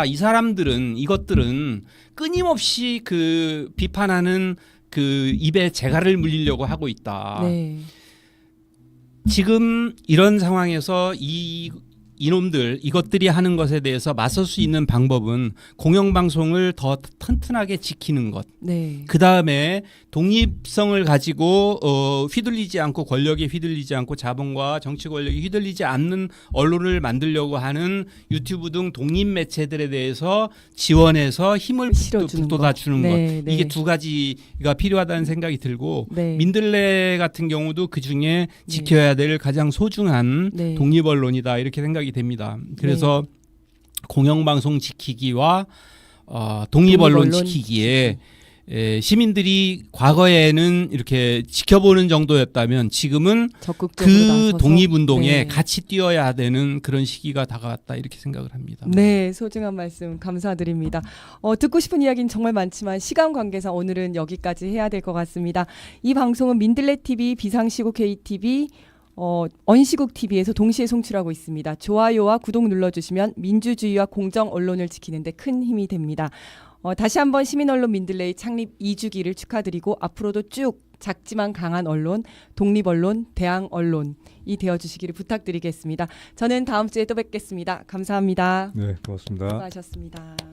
이 사람들은 이것들은 끊임없이 그 비판하는 그 입에 재갈을 물리려고 하고 있다. 네. 지금 이런 상황에서 이것들이 하는 것에 대해서 맞설 수 있는 방법은 공영방송을 더 튼튼하게 지키는 것. 네. 그 다음에 독립성을 가지고 휘둘리지 않고 권력에 휘둘리지 않고 자본과 정치 권력에 휘둘리지 않는 언론을 만들려고 하는 유튜브 등 독립 매체들에 대해서 지원해서 힘을 실어주는 북돋아주는 것. 네, 네. 이게 두 가지가 필요하다는 생각이 들고 네. 민들레 같은 경우도 그 중에 지켜야 될 가장 소중한 네. 독립 언론이다 이렇게 생각이 됩니다. 그래서 공영방송 지키기와 독립 언론 독립 언론 지키기에 시민들이 과거에는 이렇게 지켜보는 정도였다면 지금은 적극적으로 그 나서서. 독립운동에 네. 같이 뛰어야 되는 그런 시기가 다가왔다 이렇게 생각을 합니다. 네, 소중한 말씀 감사드립니다. 듣고 싶은 이야기는 정말 많지만 시간 관계상 오늘은 여기까지 해야 될 것 같습니다. 이 방송은 민들레 TV, 비상시국 KTV, 언시국 TV에서 동시에 송출하고 있습니다. 좋아요와 구독 눌러주시면 민주주의와 공정 언론을 지키는데 큰 힘이 됩니다. 다시 한번 시민언론 민들레의 창립 2주기를 축하드리고 앞으로도 쭉 작지만 강한 언론, 독립언론, 대항언론이 되어주시기를 부탁드리겠습니다. 저는 다음 주에 또 뵙겠습니다. 감사합니다. 네, 고맙습니다. 수고하셨습니다.